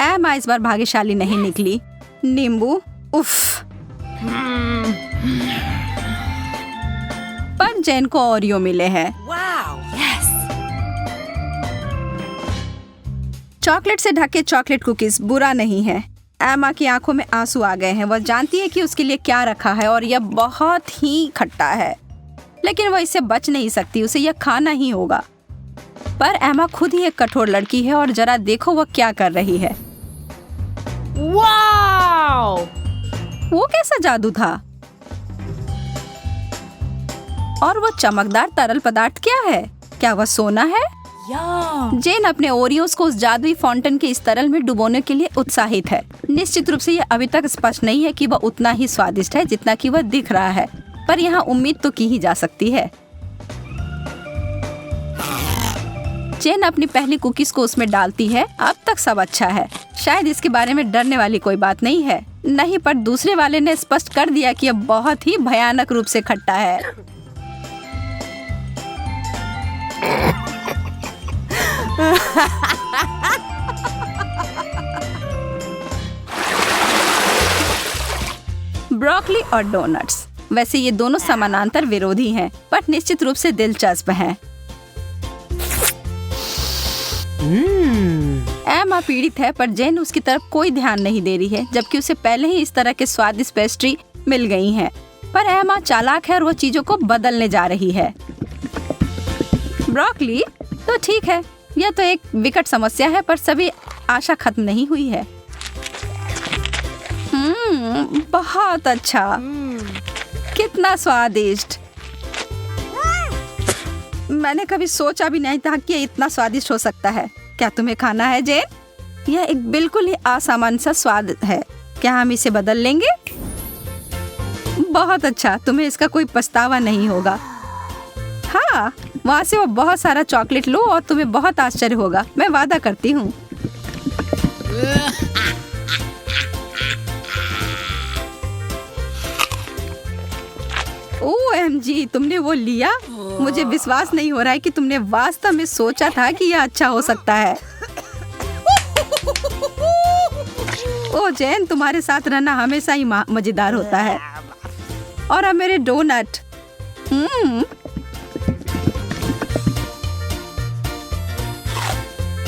एमा इस बार भाग्यशाली नहीं निकली। नींबू, उफ। पर जेन को ओरियो मिले हैं। चॉकलेट से ढके चॉकलेट कुकीज बुरा नहीं है। एमा की आंखों में आंसू आ गए हैं। वह जानती है कि उसके लिए क्या रखा है और यह बहुत ही खट्टा है, लेकिन वह इससे बच नहीं सकती। उसे यह खाना ही होगा। पर एमा खुद ही एक कठोर लड़की है और जरा देखो वह क्या कर रही है। वाओ! वो कैसा जादू था? और वो चमकदार तरल पदार्थ क्या है? क्या वह सोना है? जेन अपने ओरियोस को उस जादुई फाउंटेन के इस तरल में डुबोने के लिए उत्साहित है। निश्चित रूप से यह अभी तक स्पष्ट नहीं है कि वह उतना ही स्वादिष्ट है जितना कि वह दिख रहा है, पर यहाँ उम्मीद तो की ही जा सकती है। जेन अपनी पहली कुकीज को उसमें डालती है। अब तक सब अच्छा है। शायद इसके बारे में डरने वाली कोई बात नहीं है। नहीं, पर दूसरे वाले ने स्पष्ट कर दिया कि यह बहुत ही भयानक रूप से खट्टा है। ब्रोकली और डोनट्स। वैसे ये दोनों समानांतर विरोधी हैं, पर निश्चित रूप से दिलचस्प हैं। एमा पीड़ित है, पर जेन उसकी तरफ कोई ध्यान नहीं दे रही है, जबकि उसे पहले ही इस तरह के स्वादिष्ट पेस्ट्री मिल गई हैं। पर एमा चालाक है और वो चीजों को बदलने जा रही है। ब्रोकली तो ठीक है, यह तो एक विकट समस्या है, पर सभी आशा खत्म नहीं हुई है। बहुत अच्छा, कितना स्वादिष्ट। मैंने कभी सोचा भी नहीं था कि ये इतना स्वादिष्ट हो सकता है। क्या तुम्हें खाना है जेन? यह एक बिल्कुल ही असामान्य सा स्वाद है। क्या हम इसे बदल लेंगे? बहुत अच्छा, तुम्हें इसका कोई पछतावा नहीं होगा। हाँ, वहाँ से वो बहुत सारा चॉकलेट लो और तुम्हें बहुत आश्चर्य होगा, मैं वादा करती हूँ। OMG, तुमने वो लिया? मुझे विश्वास नहीं हो रहा है कि तुमने वास्तव में सोचा था कि यह अच्छा हो सकता है। ओ जैन, तुम्हारे साथ रहना हमेशा ही मजेदार होता है। और अब मेरे डोनट।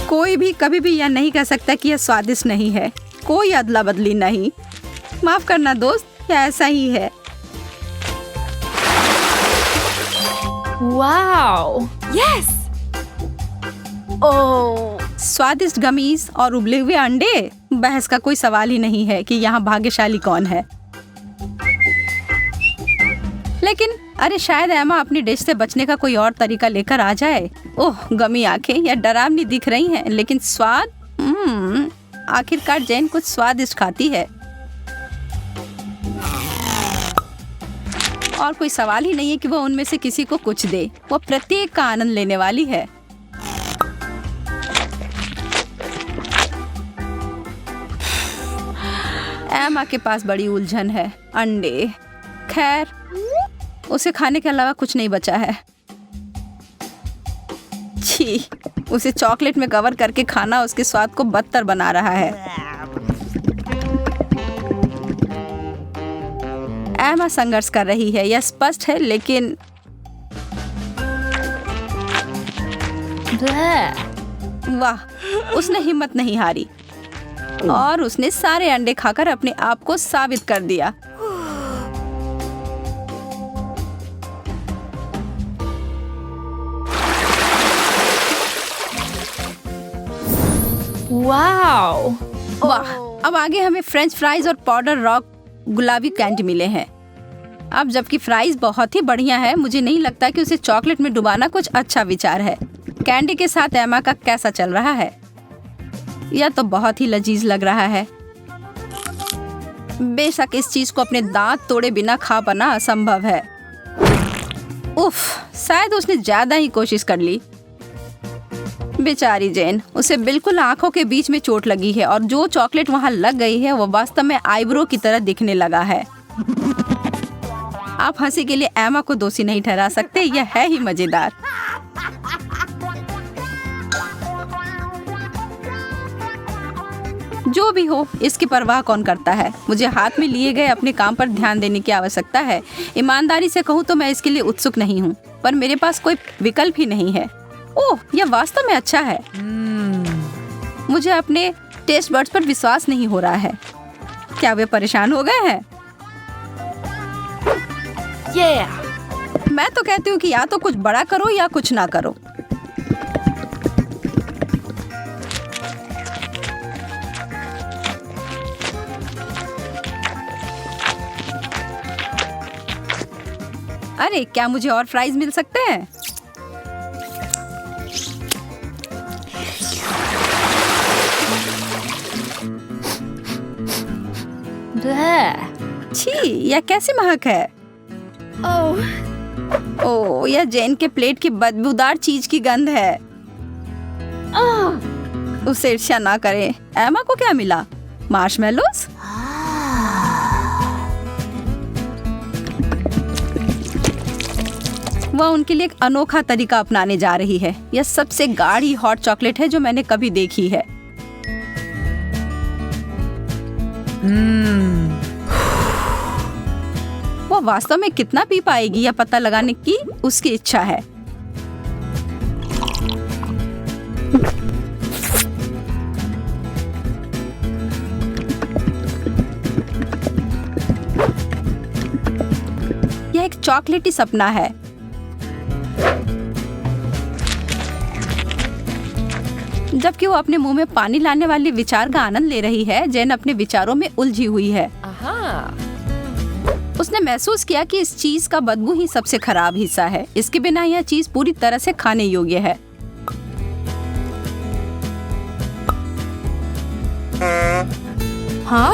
कोई भी कभी भी यह नहीं कह सकता कि यह स्वादिष्ट नहीं है। कोई अदला बदली नहीं। माफ करना दोस्त, यह ऐसा ही है। वाओ! यस! ओह! स्वादिष्ट गमीज और उबले हुए अंडे। बहस का कोई सवाल ही नहीं है कि यहाँ भाग्यशाली कौन है। लेकिन अरे, शायद एमा अपनी डिश से बचने का कोई और तरीका लेकर आ जाए। ओह, गमी आंखें, यह डरावनी दिख रही हैं, लेकिन स्वाद। आखिरकार जैन कुछ स्वादिष्ट खाती है। और कोई सवाल ही नहीं है कि वो उनमें से किसी को कुछ दे। वो प्रत्येक का आनंद लेने वाली है। एमा के पास बड़ी उलझन है। अंडे, खैर उसे खाने के अलावा कुछ नहीं बचा है। छी, उसे चॉकलेट में कवर करके खाना उसके स्वाद को बदतर बना रहा है। एमा संघर्ष कर रही है, यह स्पष्ट है, लेकिन वाह, उसने हिम्मत नहीं हारी और उसने सारे अंडे खाकर अपने आप को साबित कर दिया। वाओ! वाह! अब आगे हमें फ्रेंच फ्राइज और पाउडर रॉक गुलाबी कैंडी मिले हैं। अब जबकि फ्राइज बहुत ही बढ़िया है, मुझे नहीं लगता कि उसे चॉकलेट में डुबाना कुछ अच्छा विचार है। कैंडी के साथ एमा का कैसा चल रहा है? यह तो बहुत ही लजीज लग रहा है। बेशक इस चीज को अपने दांत तोड़े बिना खा पाना असंभव है। उफ, शायद उसने ज्यादा ही कोशिश कर ली। बेचारी जैन, उसे बिल्कुल आंखों के बीच में चोट लगी है और जो चॉकलेट वहां लग गई है वो वास्तव में आईब्रो की तरह दिखने लगा है। आप हंसी के लिए एमा को दोषी नहीं ठहरा सकते, यह है ही मजेदार। जो भी हो, इसकी परवाह कौन करता है। मुझे हाथ में लिए गए अपने काम पर ध्यान देने की आवश्यकता है। ईमानदारी से कहूँ तो मैं इसके लिए उत्सुक नहीं हूँ, पर मेरे पास कोई विकल्प ही नहीं है। ओह, यह वास्तव में अच्छा है। मुझे अपने टेस्ट बड्स पर विश्वास नहीं हो रहा है। क्या वे परेशान हो गए हैं? मैं तो कहती हूँ कि या तो कुछ बड़ा करो या कुछ ना करो। अरे, क्या मुझे और फ्राइज मिल सकते हैं? छी, यह कैसी महक है? ओह, यह जेन के प्लेट की बदबूदार चीज की गंध है। उसे ईर्ष्या ना करें। एमा को क्या मिला? मार्शमेलोस? वह उनके लिए एक अनोखा तरीका अपनाने जा रही है। यह सबसे गाढ़ी हॉट चॉकलेट है जो मैंने कभी देखी है। वो वास्तव में कितना पी पाएगी यह पता लगाने की उसकी इच्छा है। यह एक चॉकलेटी सपना है। जबकि वो अपने मुंह में पानी लाने वाले विचार का आनंद ले रही है, जेन अपने विचारों में उलझी हुई है। उसने महसूस किया कि इस चीज का बदबू ही सबसे खराब हिस्सा है। इसके बिना यह चीज पूरी तरह से खाने योग्य है। हाँ?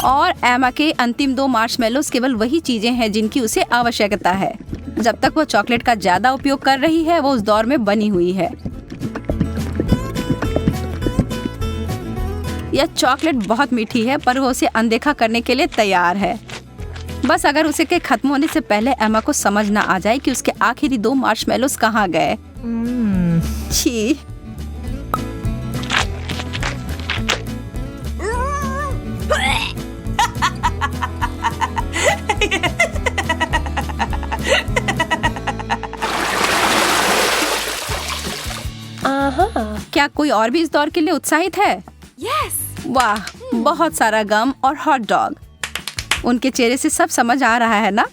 और एमा के अंतिम 2 मार्शमेलोस केवल वही चीजें हैं जिनकी उसे आवश्यकता है। जब तक वो चॉकलेट का ज्यादा उपयोग कर रही है, वो उस दौर में बनी हुई है। यह चॉकलेट बहुत मीठी है, पर वो उसे अनदेखा करने के लिए तैयार है। बस अगर उसे के खत्म होने से पहले एमा को समझ ना आ जाए कि उसके आखिरी 2 मार्शमेलोस कहाँ गए। छी। क्या कोई और भी इस दौर के लिए उत्साहित है? वाह, बहुत सारा गम और हॉट डॉग। उनके चेहरे से सब समझ आ रहा है ना?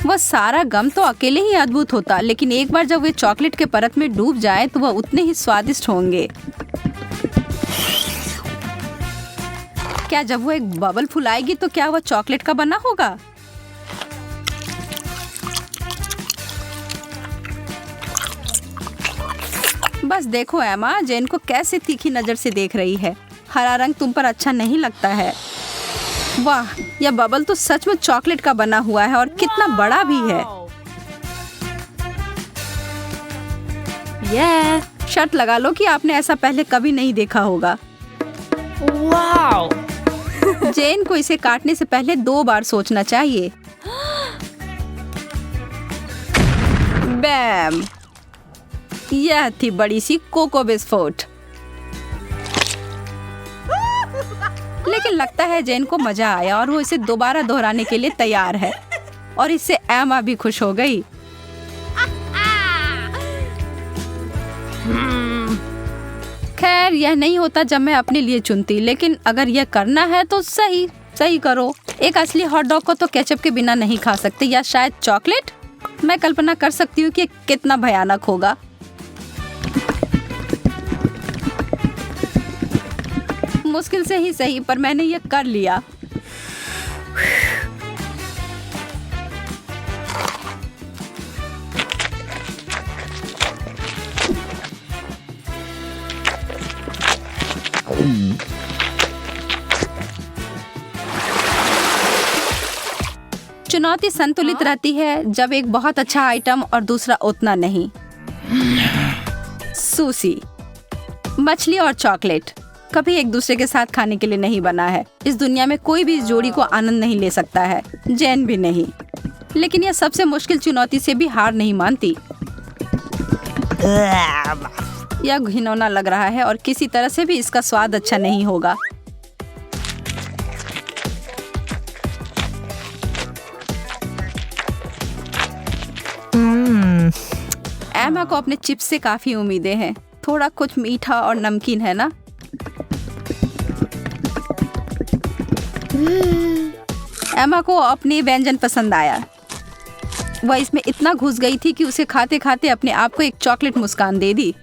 वह सारा गम तो अकेले ही अद्भुत होता, लेकिन एक बार जब वे चॉकलेट के परत में डूब जाए तो वह उतने ही स्वादिष्ट होंगे। क्या जब वो एक बबल फुलाएगी तो क्या वह चॉकलेट का बना होगा? बस देखो एमा, जेन को कैसे तीखी नजर से देख रही है। हरा रंग तुम पर अच्छा नहीं लगता है। वाह, यह बबल तो सच में चॉकलेट का बना हुआ है और कितना बड़ा भी है। शर्त लगा लो कि आपने ऐसा पहले कभी नहीं देखा होगा। जेन को इसे काटने से पहले 2 बार सोचना चाहिए। बैम! यह थी बड़ी सी कोको बिस्कुट। लेकिन लगता है जेन को मजा आया और वो इसे दोबारा दोहराने के लिए तैयार है। और इससे एमा भी खुश हो गई। खैर, यह नहीं होता जब मैं अपने लिए चुनती, लेकिन अगर यह करना है तो सही करो। एक असली हॉट डॉग को तो केचप के बिना नहीं खा सकते, या शायद चॉकलेट। मैं कल्पना कर सकती हूँ कि कितना भयानक होगा। मुश्किल से ही सही, पर मैंने ये कर लिया। चुनौती संतुलित रहती है, जब एक बहुत अच्छा आइटम और दूसरा उतना नहीं। सूसी, मछली और चॉकलेट कभी एक दूसरे के साथ खाने के लिए नहीं बना है। इस दुनिया में कोई भी इस जोड़ी को आनंद नहीं ले सकता है, जेन भी नहीं। लेकिन यह सबसे मुश्किल चुनौती से भी हार नहीं मानती। यह घिनौना लग रहा है और किसी तरह से भी इसका स्वाद अच्छा नहीं होगा। एमा को अपने चिप्स से काफी उम्मीदें हैं। थोड़ा कुछ मीठा और नमकीन है ना? एमा को अपनी व्यंजन पसंद आया। वह इसमें इतना घुस गई थी कि उसे खाते खाते अपने आप को एक चॉकलेट मुस्कान दे दी।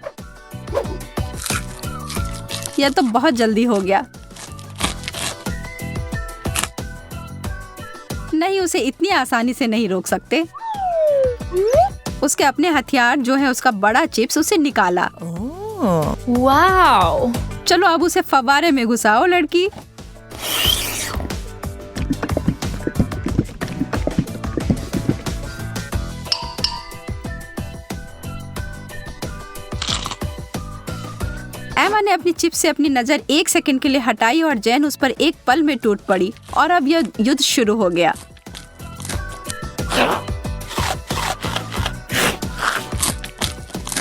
यह तो बहुत जल्दी हो गया। नहीं, उसे इतनी आसानी से नहीं रोक सकते। उसके अपने हथियार जो है उसका बड़ा चिप्स उसे निकाला। Wow. चलो अब उसे फव्वारे में घुसाओ लड़की। एमा ने अपनी चिप से अपनी नजर 1 सेकंड के लिए हटाई और जैन उस पर एक पल में टूट पड़ी और अब यह युद्ध शुरू हो गया।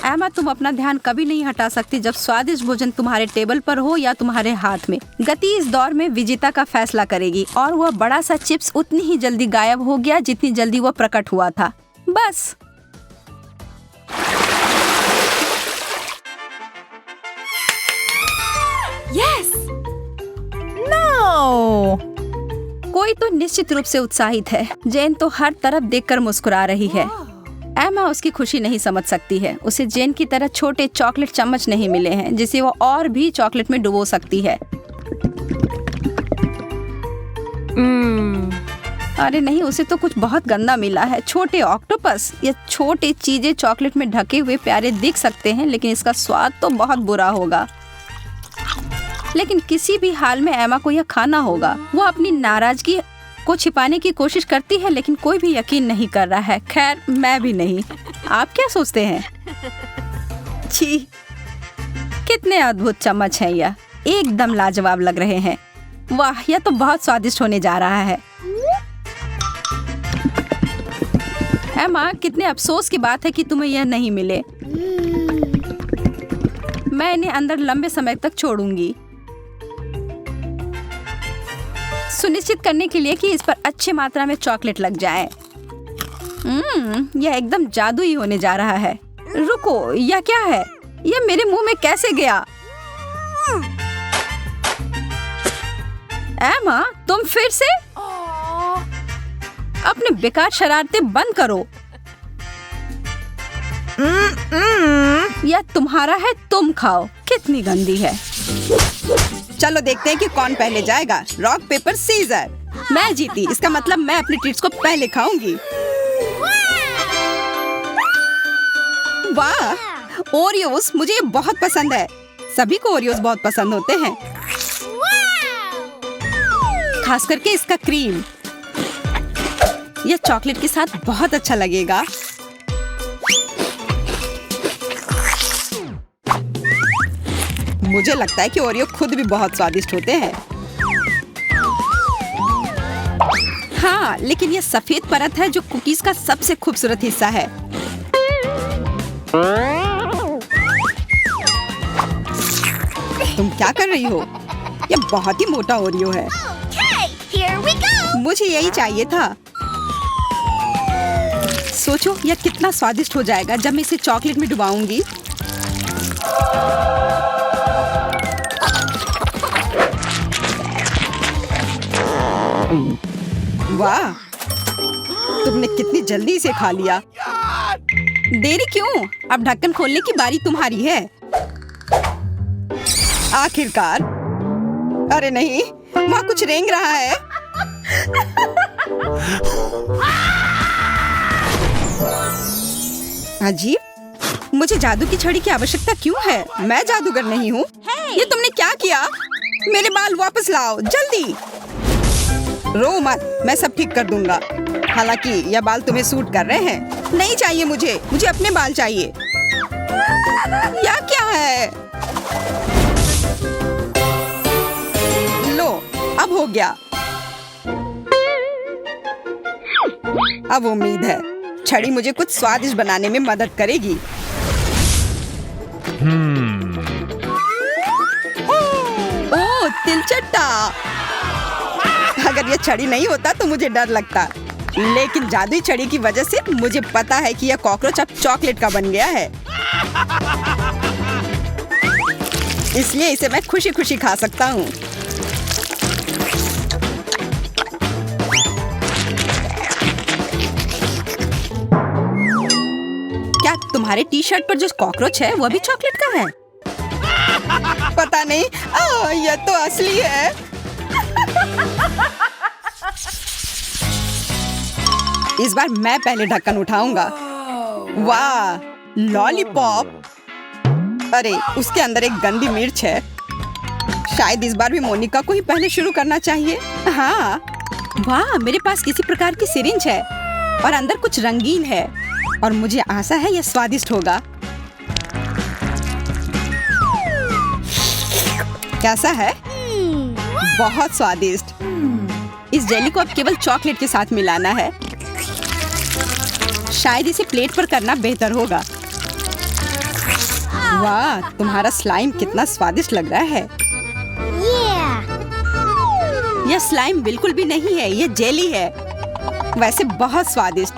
एमा, तुम अपना ध्यान कभी नहीं हटा सकती जब स्वादिष्ट भोजन तुम्हारे टेबल पर हो या तुम्हारे हाथ में। गति इस दौर में विजेता का फैसला करेगी और वह बड़ा सा चिप्स उतनी ही जल्दी गायब हो गया जितनी जल्दी वह प्रकट हुआ था। बस। Yes. No. कोई तो निश्चित रूप से उत्साहित है। जेन तो हर तरफ देखकर मुस्कुरा रही है। एमा उसकी खुशी नहीं समझ सकती है। उसे जेन की तरह छोटे चॉकलेट चम्मच नहीं मिले हैं जिसे वो और भी चॉकलेट में डुबो सकती है। अरे नहीं, उसे तो कुछ बहुत गंदा मिला है। छोटे ऑक्टोपस। ये छोटे चीजें चॉकलेट में ढके हुए प्यारे दिख सकते हैं लेकिन इसका स्वाद तो बहुत बुरा होगा। लेकिन किसी भी हाल में एमा को यह खाना होगा। वो अपनी नाराजगी को छिपाने की कोशिश करती है लेकिन कोई भी यकीन नहीं कर रहा है। खैर, मैं भी नहीं। आप क्या सोचते हैं? छी, कितने अद्भुत चम्मच हैं यह। एकदम लाजवाब लग रहे हैं। वाह, यह तो बहुत स्वादिष्ट होने जा रहा है। एमा, कितने अफसोस की बात है कि तुम्हें यह नहीं मिले। मैं इन्हें अंदर लंबे समय तक छोड़ूंगी, सुनिश्चित करने के लिए कि इस पर अच्छी मात्रा में चॉकलेट लग जाए। यह एकदम जादुई होने जा रहा है। रुको, यह क्या है? यह मेरे मुंह में कैसे गया? एमा, तुम फिर से? अपने बेकार शरारतें बंद करो। यह तुम्हारा है, तुम खाओ। कितनी गंदी है। चलो देखते हैं कि कौन पहले जाएगा। Rock paper scissor. मैं जीती, इसका मतलब मैं अपनी ट्रीट्स को पहले खाऊंगी। वाह, ओरियोस मुझे ये बहुत पसंद है। सभी को ओरियोस बहुत पसंद होते हैं, खास करके इसका क्रीम। यह चॉकलेट के साथ बहुत अच्छा लगेगा। मुझे लगता है कि ओरियो खुद भी बहुत स्वादिष्ट होते हैं। हाँ, लेकिन यह सफेद परत है जो कुकीज का सबसे खूबसूरत हिस्सा है। तुम क्या कर रही हो? यह बहुत ही मोटा ओरियो है। मुझे यही चाहिए था। सोचो यह कितना स्वादिष्ट हो जाएगा जब मैं इसे चॉकलेट में डुबाऊंगी। वाह, तुमने कितनी जल्दी इसे खा लिया। देरी क्यों? अब ढक्कन खोलने की बारी तुम्हारी है। आखिरकार। अरे नहीं, वहाँ कुछ रेंग रहा है। अजीब, मुझे जादू की छड़ी की आवश्यकता क्यों है? मैं जादूगर नहीं हूँ। ये तुमने क्या किया? मेरे बाल वापस लाओ जल्दी। रो मत, मैं सब ठीक कर दूंगा। हालांकि यह बाल तुम्हें सूट कर रहे हैं। नहीं चाहिए मुझे अपने बाल चाहिए। यह क्या है? लो, अब हो गया। अब उम्मीद है छड़ी मुझे कुछ स्वादिष्ट बनाने में मदद करेगी। ओह, तिलचट्टा। अगर ये छड़ी नहीं होता तो मुझे डर लगता, लेकिन जादुई छड़ी की वजह से मुझे पता है कि यह कॉकरोच अब चॉकलेट का बन गया है। इसलिए इसे मैं खुशी खुशी खा सकता हूँ। क्या तुम्हारे टी शर्ट पर जो कॉकरोच है वो भी चॉकलेट का है? पता नहीं, यह तो असली है। इस बार मैं पहले ढक्कन उठाऊंगा। वाह, लॉलीपॉप। अरे, उसके अंदर एक गंदी मिर्च है। शायद इस बार भी मोनिका को ही पहले शुरू करना चाहिए। हाँ, वाह, मेरे पास किसी प्रकार की सिरिंज है और अंदर कुछ रंगीन है और मुझे आशा है यह स्वादिष्ट होगा। कैसा है? बहुत स्वादिष्ट। इस जेली को अब केवल चॉकलेट के साथ मिलाना है। शायद इसे प्लेट पर करना बेहतर होगा। वाह, तुम्हारा स्लाइम कितना स्वादिष्ट लग रहा है। यह स्लाइम बिल्कुल भी नहीं है, यह जेली है। वैसे बहुत स्वादिष्ट,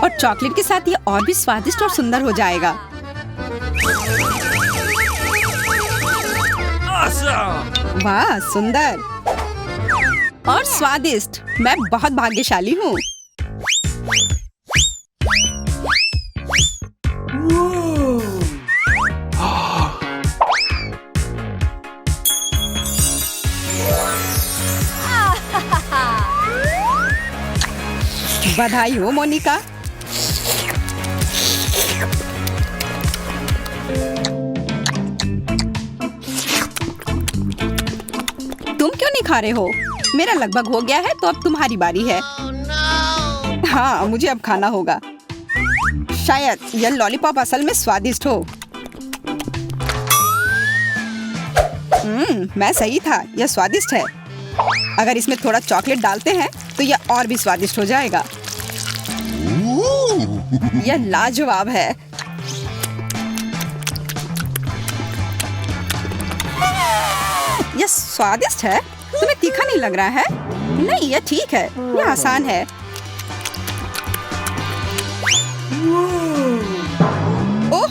और चॉकलेट के साथ यह और भी स्वादिष्ट और सुंदर हो जाएगा। वाह, सुंदर और स्वादिष्ट। मैं बहुत भाग्यशाली हूँ। बधाई हो मोनिका। तुम क्यों नहीं खा रहे हो? मेरा लगभग हो गया है, तो अब तुम्हारी बारी है। हाँ, मुझे अब खाना होगा। शायद यह लॉलीपॉप असल में स्वादिष्ट हो। मैं सही था, यह स्वादिष्ट है। अगर इसमें थोड़ा चॉकलेट डालते हैं तो यह और भी स्वादिष्ट हो जाएगा। यह लाजवाब है। यह स्वादिष्ट है। तुम्हें तीखा नहीं लग रहा है? नहीं, यह ठीक है, यह आसान है। ओह,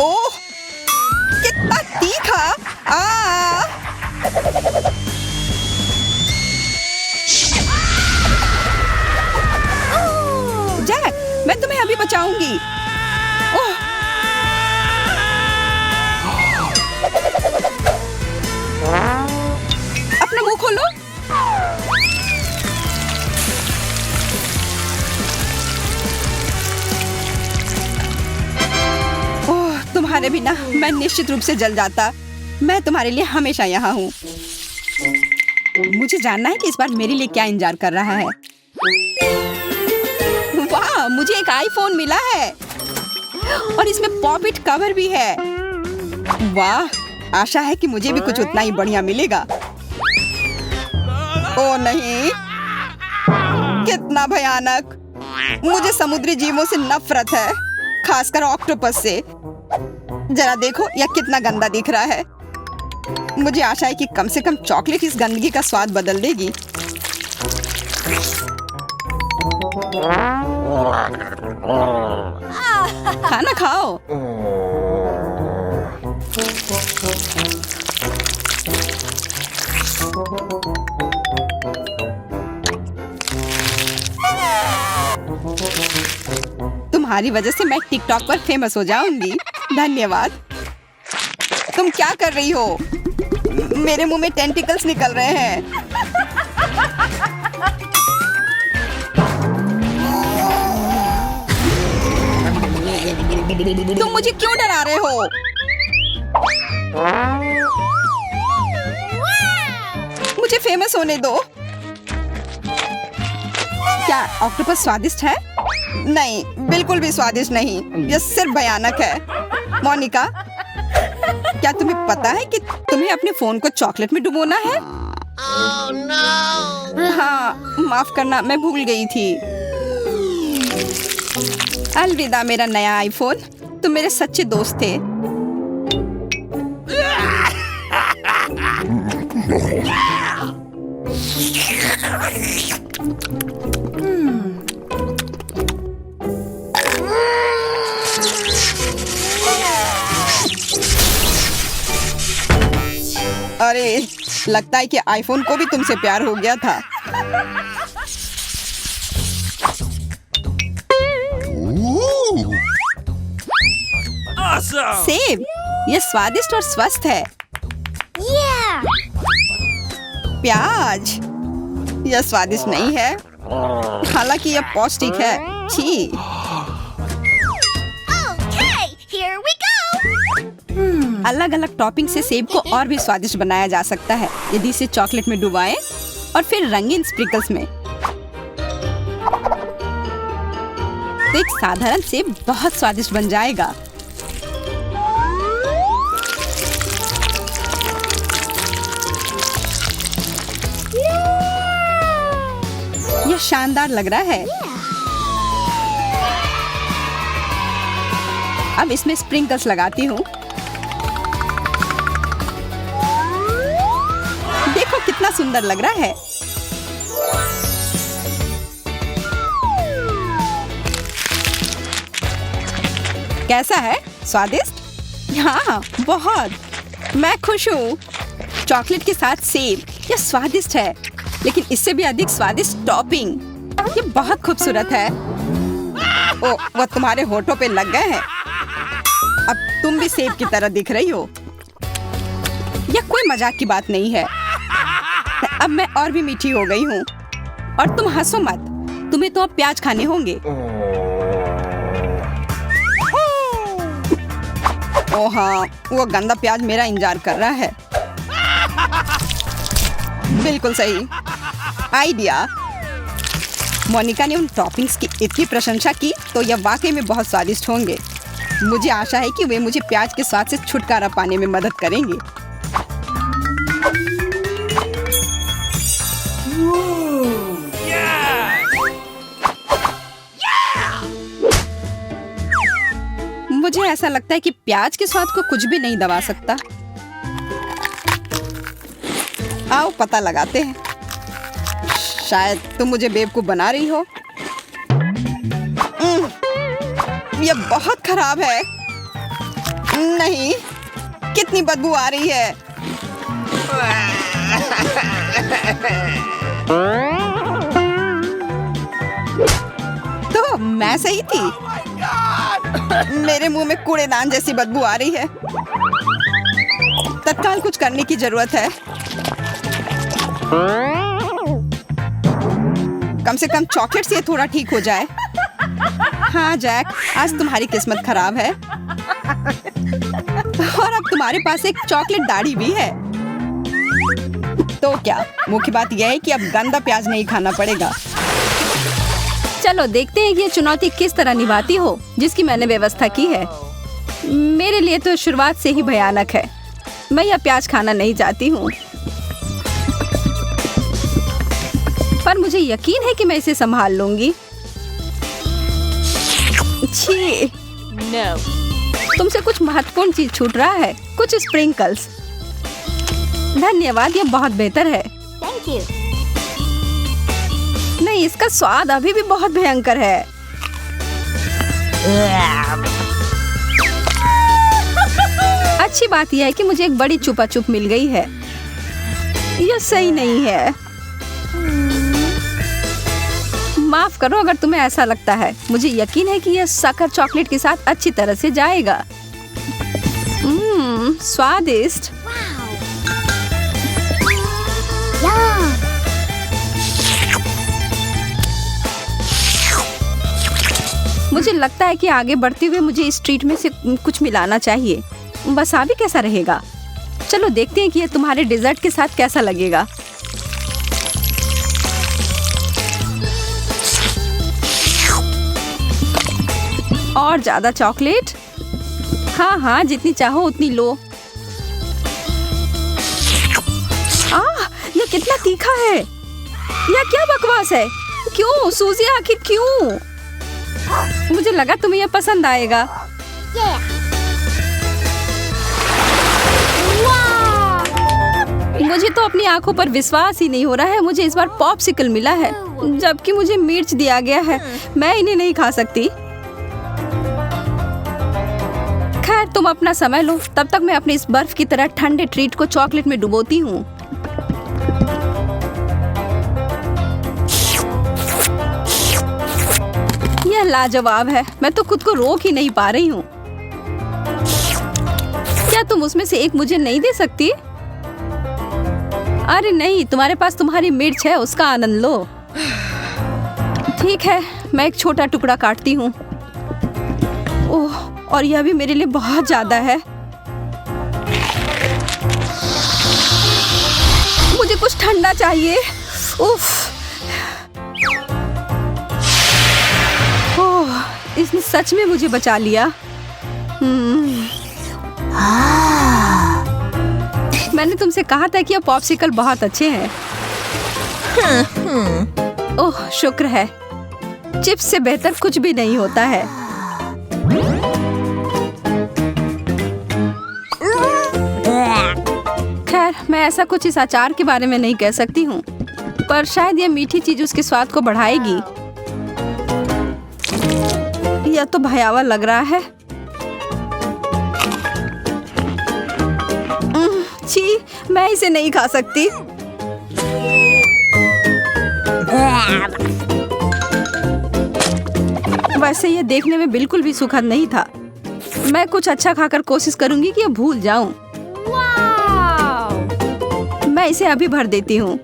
ओह, कितना तीखा! जैक, मैं तुम्हें अभी बचाऊंगी। ओह, अपना मुंह खोलो। ओह, तुम्हारे बिना मैं निश्चित रूप से जल जाता। मैं तुम्हारे लिए हमेशा यहाँ हूँ। मुझे जानना है कि इस बार मेरे लिए क्या इंतजार कर रहा है। वाह, मुझे एक आईफोन मिला है और इसमें पॉप इट कवर भी है। वाह, आशा है कि मुझे भी कुछ उतना ही बढ़िया मिलेगा। ओ नहीं, कितना भयानक! मुझे समुद्री जीवों से नफरत है, खासकर ऑक्टोपस से। जरा देखो, यह कितना गंदा दिख रहा है। मुझे आशा है कि कम से कम चॉकलेट इस गंदगी का स्वाद बदल देगी। खाना खाओ। तुम्हारी वजह से मैं टिकटॉक पर फेमस हो जाऊंगी। धन्यवाद। तुम क्या कर रही हो? मेरे मुंह में टेंटिकल्स निकल रहे हैं। तुम मुझे क्यों डरा रहे हो? मुझे फेमस होने दो। क्या ऑक्टोपस स्वादिष्ट है? नहीं, बिल्कुल भी स्वादिष्ट नहीं। यह सिर्फ भयानक है। मोनिका, क्या तुम्हें पता है कि तुम्हें अपने फोन को चॉकलेट में डुबोना है? Oh, no. हाँ, माफ करना, मैं भूल गई थी। अलविदा मेरा नया आईफोन। तुम मेरे सच्चे दोस्त थे। अरे, लगता है कि आईफोन को भी तुमसे प्यार हो गया था। Awesome! सेब, ये स्वादिष्ट और स्वस्थ है। प्याज, यह स्वादिष्ट नहीं है, हालांकि यह पौष्टिक है। छी। अलग अलग टॉपिंग से सेब को और भी स्वादिष्ट बनाया जा सकता है यदि इसे चॉकलेट में डुबाएं और फिर रंगीन स्प्रिंकल्स में। तो एक साधारण सेब बहुत स्वादिष्ट बन जाएगा। यह शानदार लग रहा है। अब इसमें स्प्रिंकल्स लगाती हूँ। देखो कितना सुंदर लग रहा है। कैसा है? स्वादिष्ट? हाँ, बहुत। मैं खुश हूँ। चॉकलेट के साथ सेब, यह स्वादिष्ट है, लेकिन इससे भी अधिक स्वादिष्ट टॉपिंग। ये बहुत खूबसूरत है। ओ, वह तुम्हारे होठों पे लग गए हैं। अब तुम भी सेब की तरह दिख रही हो। यह कोई मजाक की बात नहीं है। अब मैं और भी मीठी हो गई हूँ। और तुम हंसो मत, तुम्हें तो अब प्याज खाने होंगे। ओ हाँ, वो गंदा प्याज मेरा इंतजार कर रहा है। बिल्कुल सही आइडिया। मोनिका ने उन टॉपिंग्स की इतनी प्रशंसा की तो यह वाकई में बहुत स्वादिष्ट होंगे। मुझे आशा है कि वे मुझे प्याज के स्वाद से छुटकारा पाने में मदद करेंगे। मुझे ऐसा लगता है कि प्याज के स्वाद को कुछ भी नहीं दबा सकता। आओ पता लगाते हैं। शायद तुम मुझे बेवकूफ बना रही हो। यह बहुत खराब है। नहीं, कितनी बदबू आ रही है। तो मैं सही थी। मेरे मुंह में कूड़ेदान जैसी बदबू आ रही है। तत्काल कुछ करने की जरूरत है। कम से कम चॉकलेट से थोड़ा ठीक हो जाए। हाँ जैक, आज तुम्हारी किस्मत खराब है। और अब तुम्हारे पास एक चॉकलेट दाढ़ी भी है। तो क्या, मुख्य बात यह है कि अब गंदा प्याज नहीं खाना पड़ेगा। चलो देखते हैं कि ये चुनौती किस तरह निभाती हो जिसकी मैंने व्यवस्था की है। मेरे लिए तो शुरुआत से ही भयानक है। मैं यह प्याज खाना नहीं चाहती हूँ, पर मुझे यकीन है कि मैं इसे संभाल लूंगी। छी, No. तुमसे कुछ महत्वपूर्ण चीज छूट रहा है। कुछ स्प्रिंकल्स। धन्यवाद, यह बहुत बेहतर है। Thank you. नहीं, इसका स्वाद अभी भी बहुत भयंकर है। अच्छी बात यह है कि मुझे एक बड़ी चुपा चुप मिल गई है। यह सही नहीं है। माफ करो अगर तुम्हें ऐसा लगता है। मुझे यकीन है कि यह शक्कर चॉकलेट के साथ अच्छी तरह से जाएगा। स्वादिष्ट। Yum. मुझे लगता है कि आगे बढ़ते हुए मुझे इस ट्रीट में से कुछ मिलाना चाहिए। वसाबी कैसा रहेगा? चलो देखते हैं कि यह तुम्हारे डेजर्ट के साथ कैसा लगेगा। और ज्यादा चॉकलेट। हाँ हाँ, जितनी चाहो उतनी लो। यह कितना तीखा है। यह क्या बकवास है? क्यों सूजी, आखिर क्यों? मुझे लगा तुम्हें यह पसंद आएगा। Yeah. Wow. मुझे तो अपनी आंखों पर विश्वास ही नहीं हो रहा है। मुझे इस बार पॉप्सिकल मिला है, जबकि मुझे मिर्च दिया गया है। मैं इन्हें नहीं खा सकती। खैर, तुम अपना समय लो, तब तक मैं अपने इस बर्फ की तरह ठंडे ट्रीट को चॉकलेट में डुबोती हूँ। यह लाजवाब है। मैं तो खुद को रोक ही नहीं पा रही हूँ। क्या तुम उसमें से एक मुझे नहीं दे सकती? अरे नहीं, तुम्हारे पास तुम्हारी मिर्च है, उसका आनंद लो। ठीक है, मैं एक छोटा टुकड़ा काटती हूँ। ओह, और यह भी मेरे लिए बहुत ज्यादा है। मुझे कुछ ठंडा चाहिए। उफ। ओह, इसने सच में मुझे बचा लिया। मैंने तुमसे कहा था कि ये पॉप्सिकल बहुत अच्छे हैं। ओह, शुक्र है। चिप्स से बेहतर कुछ भी नहीं होता है। खैर, मैं ऐसा कुछ इस अचार के बारे में नहीं कह सकती हूँ, पर शायद यह मीठी चीज उसके स्वाद को बढ़ाएगी। यह तो भयावह लग रहा है। छी, मैं इसे नहीं खा सकती। वैसे यह देखने में बिल्कुल भी सुखद नहीं था। मैं कुछ अच्छा खाकर कोशिश करूंगी कि यह भूल जाऊं। मैं इसे अभी भर देती हूँ।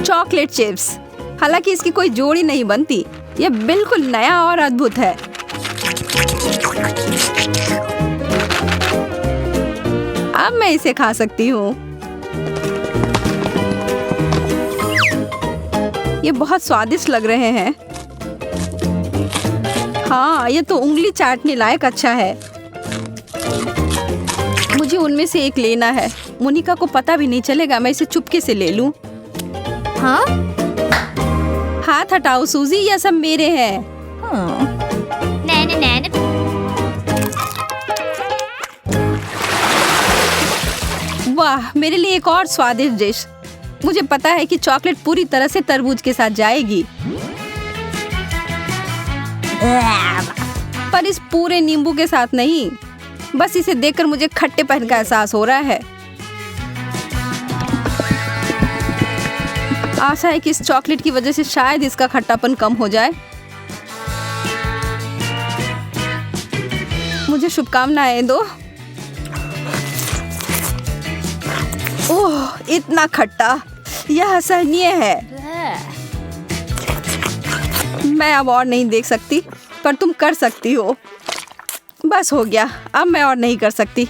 Chocolate chips. हालांकि इसकी कोई जोड़ी नहीं बनती। यह बिल्कुल नया और अद्भुत है। अब मैं इसे खा सकती हूँ। ये बहुत स्वादिष्ट लग रहे हैं। हाँ, ये तो उंगली चाटने लायक अच्छा है। मुझे उनमें से एक लेना है। मोनिका को पता भी नहीं चलेगा। मैं इसे चुपके से ले लूं। हाँ? हाथ हटाओ सूजी, ये सब मेरे हैं। नैन नैन वाह, मेरे लिए एक और स्वादिष्ट डिश। मुझे पता है कि चॉकलेट पूरी तरह से तरबूज के साथ जाएगी, पर इस पूरे नींबू के साथ नहीं। बस इसे देखकर मुझे खट्टेपन का एहसास हो रहा है। आशा है कि इस चॉकलेट की वजह से शायद इसका खट्टापन कम हो जाए। मुझे शुभकामनाएं दो। ओह, इतना खट्टा, यह असहनीय है। मैं अब और नहीं देख सकती, पर तुम कर सकती हो। बस हो गया, अब मैं और नहीं कर सकती।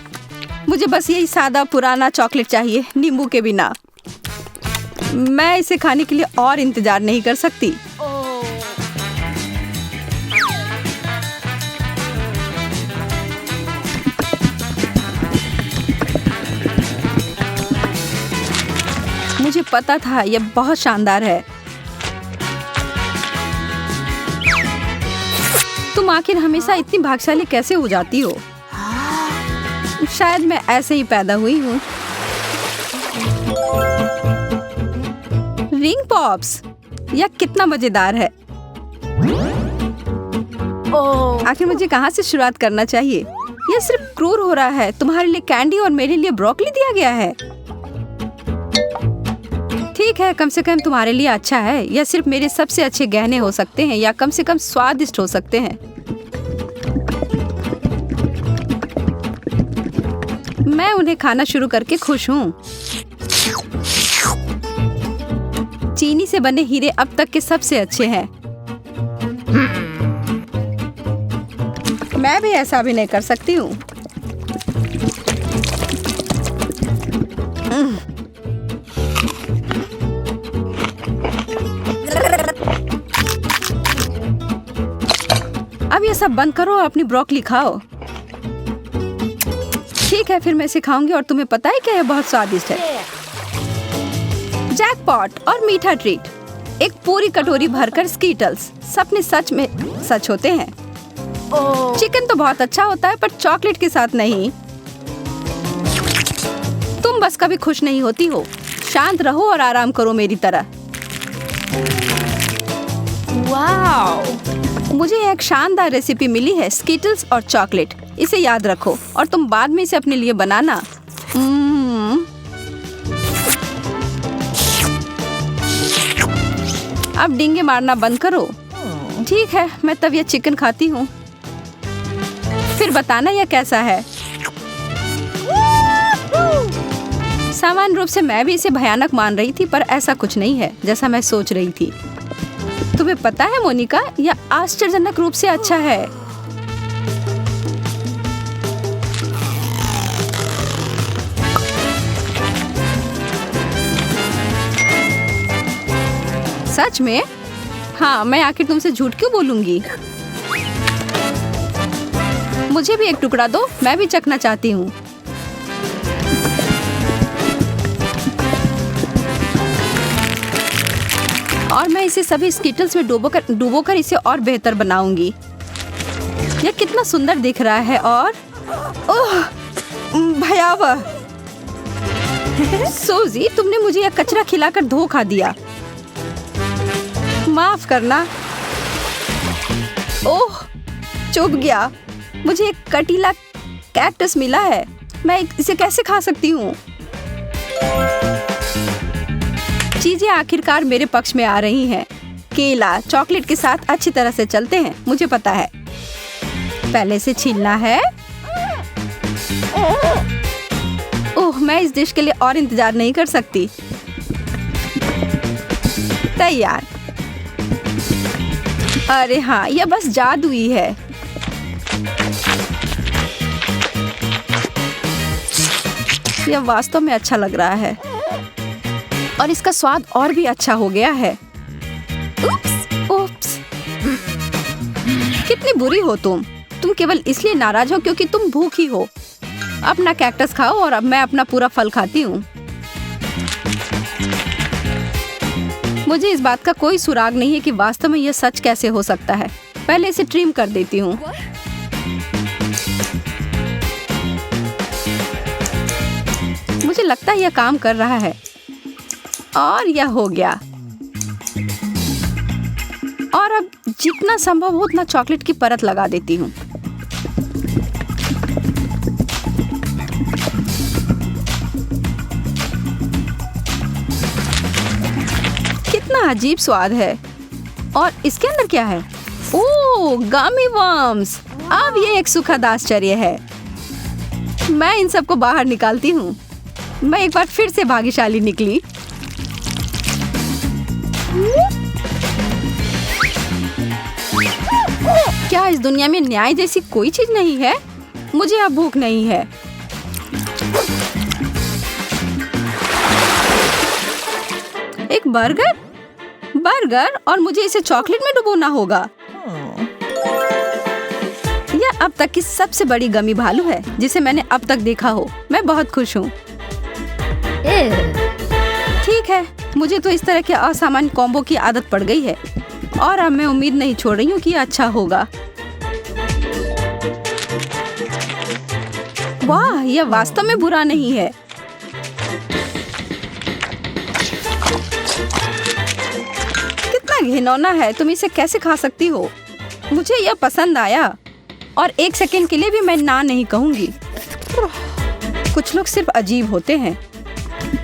मुझे बस यही सादा पुराना चॉकलेट चाहिए, नींबू के बिना। मैं इसे खाने के लिए और इंतजार नहीं कर सकती। मुझे पता था यह बहुत शानदार है। तुम आखिर हमेशा इतनी भाग्यशाली कैसे हो जाती हो? शायद मैं ऐसे ही पैदा हुई हूँ। रिंग पॉप्स, यह कितना मजेदार है। आखिर मुझे कहाँ से शुरुआत करना चाहिए? यह सिर्फ क्रूर हो रहा है। तुम्हारे लिए कैंडी और मेरे लिए ब्रोकली दिया गया है। ठीक है, कम से कम तुम्हारे लिए अच्छा है। यह सिर्फ मेरे सबसे अच्छे गहने हो सकते हैं, या कम से कम स्वादिष्ट हो सकते हैं। मैं उन्हें खाना शुरू करके खुश हूँ। चीनी से बने हीरे अब तक के सबसे अच्छे हैं। मैं भी ऐसा अभिनय कर सकती हूँ। अब ये सब बंद करो और अपनी ब्रोकली खाओ। ठीक है, फिर मैं इसे खाऊंगी और तुम्हें पता है क्या, यह बहुत स्वादिष्ट है। जैकपॉट और मीठा ट्रीट। एक पूरी कटोरी भरकर स्कीटल्स। सपने सच में सच होते हैं। चिकन तो बहुत अच्छा होता है पर चॉकलेट के साथ नहीं। तुम बस कभी खुश नहीं होती हो। शांत रहो और आराम करो मेरी तरह। Wow. मुझे एक शानदार रेसिपी मिली है, स्कीटल्स और चॉकलेट। इसे याद रखो और तुम बाद में इसे अपने लिए बनाना। अब डींगे मारना बंद करो। ठीक है, मैं तब यह चिकन खाती हूँ, फिर बताना यह कैसा है। सामान्य रूप से मैं भी इसे भयानक मान रही थी, पर ऐसा कुछ नहीं है जैसा मैं सोच रही थी। तुम्हें पता है मोनिका, यह आश्चर्यजनक रूप से अच्छा है। सच में? हाँ, मैं आखिर तुमसे झूठ क्यों बोलूंगी। मुझे भी एक टुकड़ा दो, मैं भी चखना चाहती हूँ। और मैं इसे सभी स्कीटल्स में डुबोकर इसे और बेहतर बनाऊंगी। यह कितना सुंदर दिख रहा है और ओह, भयावह। सोजी, तुमने मुझे यह कचरा खिलाकर धोखा दिया। माफ करना। ओह, चुभ गया। मुझे एक कटीला कैक्टस मिला है। मैं इसे कैसे खा सकती हूँ? चीजें आखिरकार मेरे पक्ष में आ रही हैं। केला चॉकलेट के साथ अच्छी तरह से चलते हैं, मुझे पता है। पहले से छीलना है। ओह, मैं इस डिश के लिए और इंतजार नहीं कर सकती। तैयार। अरे हाँ, यह बस जादुई है। यह वास्तव में अच्छा लग रहा है और इसका स्वाद और भी अच्छा हो गया है। उप्स। कितनी बुरी हो तुम केवल इसलिए नाराज हो क्योंकि तुम भूखी हो। अपना कैक्टस खाओ और अब मैं अपना पूरा फल खाती हूँ। मुझे इस बात का कोई सुराग नहीं है कि वास्तव में यह सच कैसे हो सकता है। पहले इसे ट्रिम कर देती हूँ। मुझे लगता है यह काम कर रहा है और यह हो गया। और अब जितना संभव हो उतना चॉकलेट की परत लगा देती हूँ। कितना अजीब स्वाद है। और इसके अंदर क्या है? ओह, गमी वर्म्स। अब ये एक सुखद आश्चर्य है। मैं इन सबको बाहर निकालती हूँ। मैं एक बार फिर से भाग्यशाली निकली। क्या इस दुनिया में न्याय जैसी कोई चीज नहीं है? मुझे अब भूख नहीं है। एक बर्गर और मुझे इसे चॉकलेट में डुबोना होगा। यह अब तक की सबसे बड़ी गमी भालू है जिसे मैंने अब तक देखा हो। मैं बहुत खुश हूँ। ठीक है, मुझे तो इस तरह के असामान्य कॉम्बो की आदत पड़ गई है और अब मैं उम्मीद नहीं छोड़ रही हूँ कि यह अच्छा होगा। वाह, यह वास्तव में बुरा नहीं है। कितना घिनौना है, तुम इसे कैसे खा सकती हो? मुझे यह पसंद आया और एक सेकंड के लिए भी मैं ना नहीं कहूंगी। कुछ लोग सिर्फ अजीब होते हैं।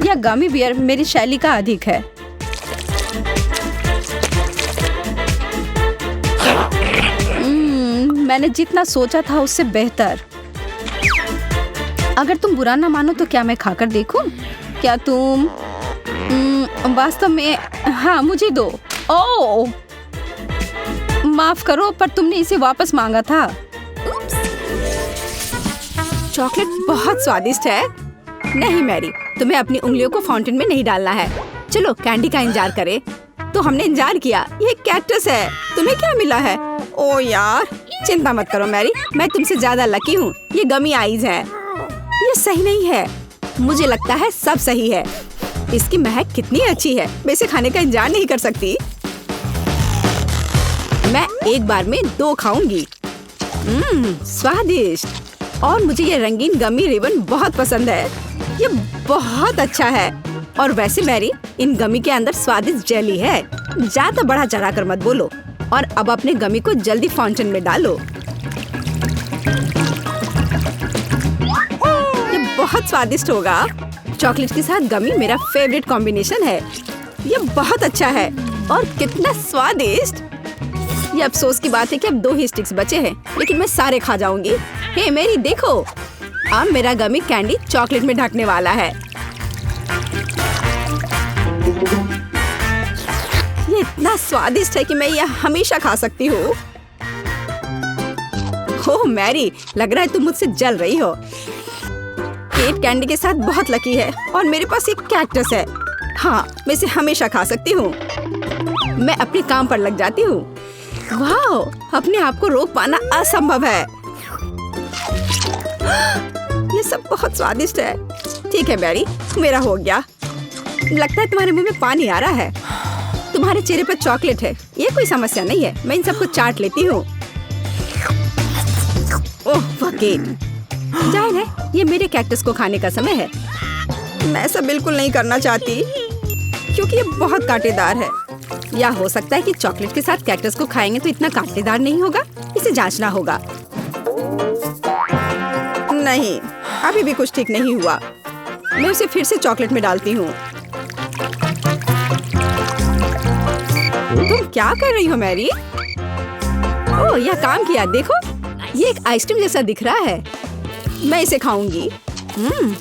यह गमी बियर मेरी शैली का अधिक है। मैंने जितना सोचा था उससे बेहतर। अगर तुम बुरा ना मानो तो क्या मैं खाकर देखूं? क्या तुम वास्तव में? हाँ, मुझे दो। ओह, माफ करो, पर तुमने इसे वापस मांगा था। चॉकलेट बहुत स्वादिष्ट है। नहीं मैरी, तुम्हें अपनी उंगलियों को फाउंटेन में नहीं डालना है। चलो कैंडी का इंतजार करें। तो हमने इंतजार किया। ये कैक्टस है। तुम्हें क्या मिला है? ओ यार, चिंता मत करो मैरी, मैं तुमसे ज्यादा लकी हूँ। ये गमी आइज है। ये सही नहीं है। मुझे लगता है सब सही है। इसकी महक कितनी अच्छी है। मैं इसे खाने का इंतजार नहीं कर सकती। मैं एक बार में 2 खाऊंगी। स्वादिष्ट। और मुझे ये रंगीन गमी रिबन बहुत पसंद है। ये बहुत अच्छा है। और वैसे मैरी, इन गमी के अंदर स्वादिष्ट जेली है। ज्यादा बढ़ा चढ़ा कर मत बोलो। और अब अपने गमी को जल्दी फाउंटेन में डालो। ये बहुत स्वादिष्ट होगा। चॉकलेट के साथ गमी मेरा फेवरेट कॉम्बिनेशन है। ये बहुत अच्छा है और कितना स्वादिष्ट। ये अफसोस की बात है कि अब 2 ही स्टिक्स बचे हैं, लेकिन मैं सारे खा जाऊंगी। हे मेरी देखो, अब मेरा गमी कैंडी चॉकलेट में ढकने वाला है। ये इतना स्वादिष्ट है कि मैं यह हमेशा खा सकती हूँ। ओह मैरी, लग रहा है तुम मुझसे जल रही हो। केट कैंडी के साथ बहुत लकी है और मेरे पास एक कैक्टस है। हाँ, मैं इसे हमेशा खा सकती हूँ। मैं अपने काम पर लग जाती हूँ। वाह, अपने आप को रोक पाना असंभव है। ये सब बहुत स्वादिष्ट है। ठीक है मैरी, मेरा हो गया। लगता है तुम्हारे मुंह में पानी आ रहा है। तुम्हारे चेहरे पर चॉकलेट है, ये कोई समस्या नहीं है। मैं इन सबको चाट लेती हूँ। ओह वकील, जाहिर है ये मेरे कैक्टस को खाने का समय है। मैं ऐसा बिल्कुल नहीं करना चाहती क्योंकि ये बहुत कांटेदार है। या हो सकता है कि चॉकलेट के साथ कैक्टस को खाएंगे तो इतना कांटेदार नहीं होगा। इसे जांचना होगा। नहीं, अभी भी कुछ ठीक नहीं हुआ। मैं उसे फिर से चॉकलेट में डालती हूँ। तुम क्या कर रही हो मैरी? ओह, यह काम किया। देखो, ये एक आइसक्रीम जैसा दिख रहा है। मैं इसे खाऊंगी।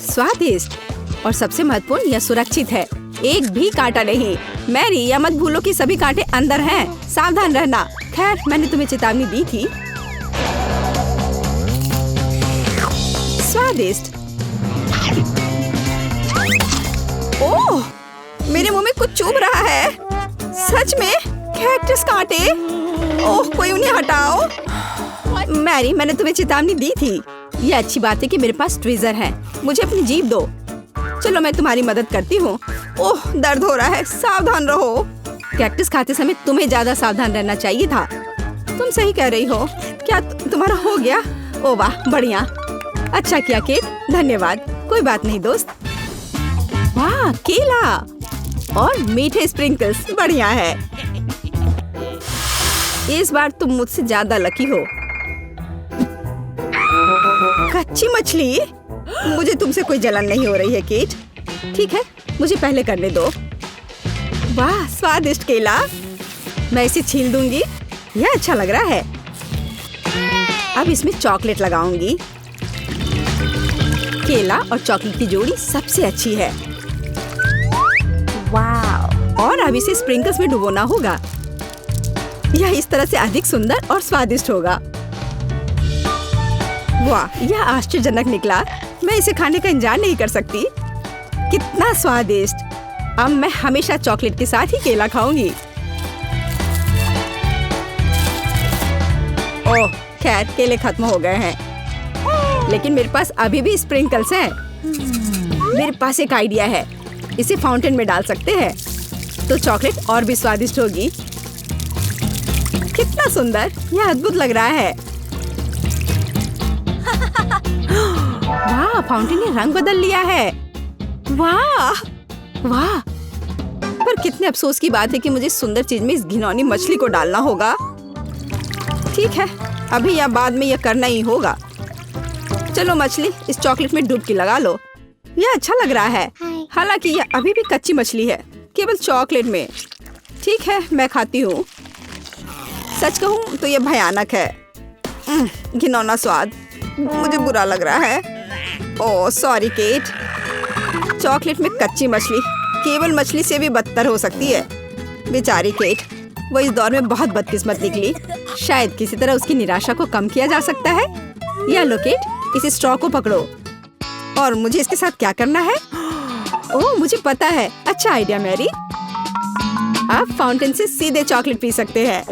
स्वादिष्ट और सबसे महत्वपूर्ण, यह सुरक्षित है। एक भी कांटा नहीं। मैरी, यह मत भूलो कि सभी कांटे अंदर हैं। सावधान रहना। खैर, मैंने तुम्हें चेतावनी दी थी। स्वादिष्ट। ओह, मेरे मुंह में कुछ चुभ रहा है। सच में कैक्टस कांटे। ओह, कोई उन्हें हटाओ। मैरी, मैंने तुम्हें चेतावनी दी थी। ये अच्छी बात है कि मेरे पास ट्विज़र है। मुझे अपनी जीभ दो। चलो, मैं तुम्हारी मदद करती हूँ। ओह, दर्द हो रहा है। सावधान रहो। कैक्टस खाते समय तुम्हें ज्यादा सावधान रहना चाहिए था। तुम सही कह रही हो। क्या तुम्हारा हो गया? ओह वाह, बढ़िया। अच्छा किया केट, धन्यवाद। कोई बात नहीं दोस्त। वाह, केला और मीठे स्प्रिंकल्स, बढ़िया है। इस बार तुम मुझसे ज्यादा लकी हो। कच्ची मछली? मुझे तुमसे कोई जलन नहीं हो रही है केट। ठीक है, मुझे पहले करने दो। वाह, स्वादिष्ट केला। मैं इसे छील दूंगी। यह अच्छा लग रहा है। अब इसमें चॉकलेट लगाऊंगी। केला और चॉकलेट की जोड़ी सबसे अच्छी है। वाह, और अब इसे स्प्रिंकल्स में डुबोना होगा। यह इस तरह से अधिक सुंदर और स्वादिष्ट होगा। वाह, यह आश्चर्यजनक निकला। मैं इसे खाने का इंतजार नहीं कर सकती। कितना स्वादिष्ट। अब मैं हमेशा चॉकलेट के साथ ही केला खाऊंगी। ओह, खैर केले खत्म हो गए हैं, लेकिन मेरे पास अभी भी स्प्रिंकल्स हैं। मेरे पास एक आइडिया है। इसे फाउंटेन में डाल सकते हैं तो चॉकलेट और भी स्वादिष्ट होगी। कितना सुंदर, यह अद्भुत लग रहा है। वाह, फाउंटेन ने रंग बदल लिया है। वाह वाह, पर कितने अफसोस की बात है कि मुझे सुंदर चीज में इस घिनौनी मछली को डालना होगा। ठीक है, अभी या बाद में यह करना ही होगा। चलो मछली, इस चॉकलेट में डुबकी लगा लो। यह अच्छा लग रहा है। हालांकि यह अभी भी कच्ची मछली है, केवल चॉकलेट में। ठीक है, मैं खाती हूँ। सच कहूँ तो यह भयानक है। घिनौना स्वाद, मुझे बुरा लग रहा है। Oh sorry cat. चॉकलेट में कच्ची मछली केवल मछली से भी बदतर हो सकती है। बेचारी केट, वो इस दौर में बहुत बदकिस्मत निकली। शायद किसी तरह उसकी निराशा को कम किया जा सकता है। या लो केट, इस स्ट्रॉ को पकड़ो। और मुझे इसके साथ क्या करना है? ओह, मुझे पता है। अच्छा आइडिया मैरी। आप फाउंटेन से सीधे चॉकलेट पी सकते हैं।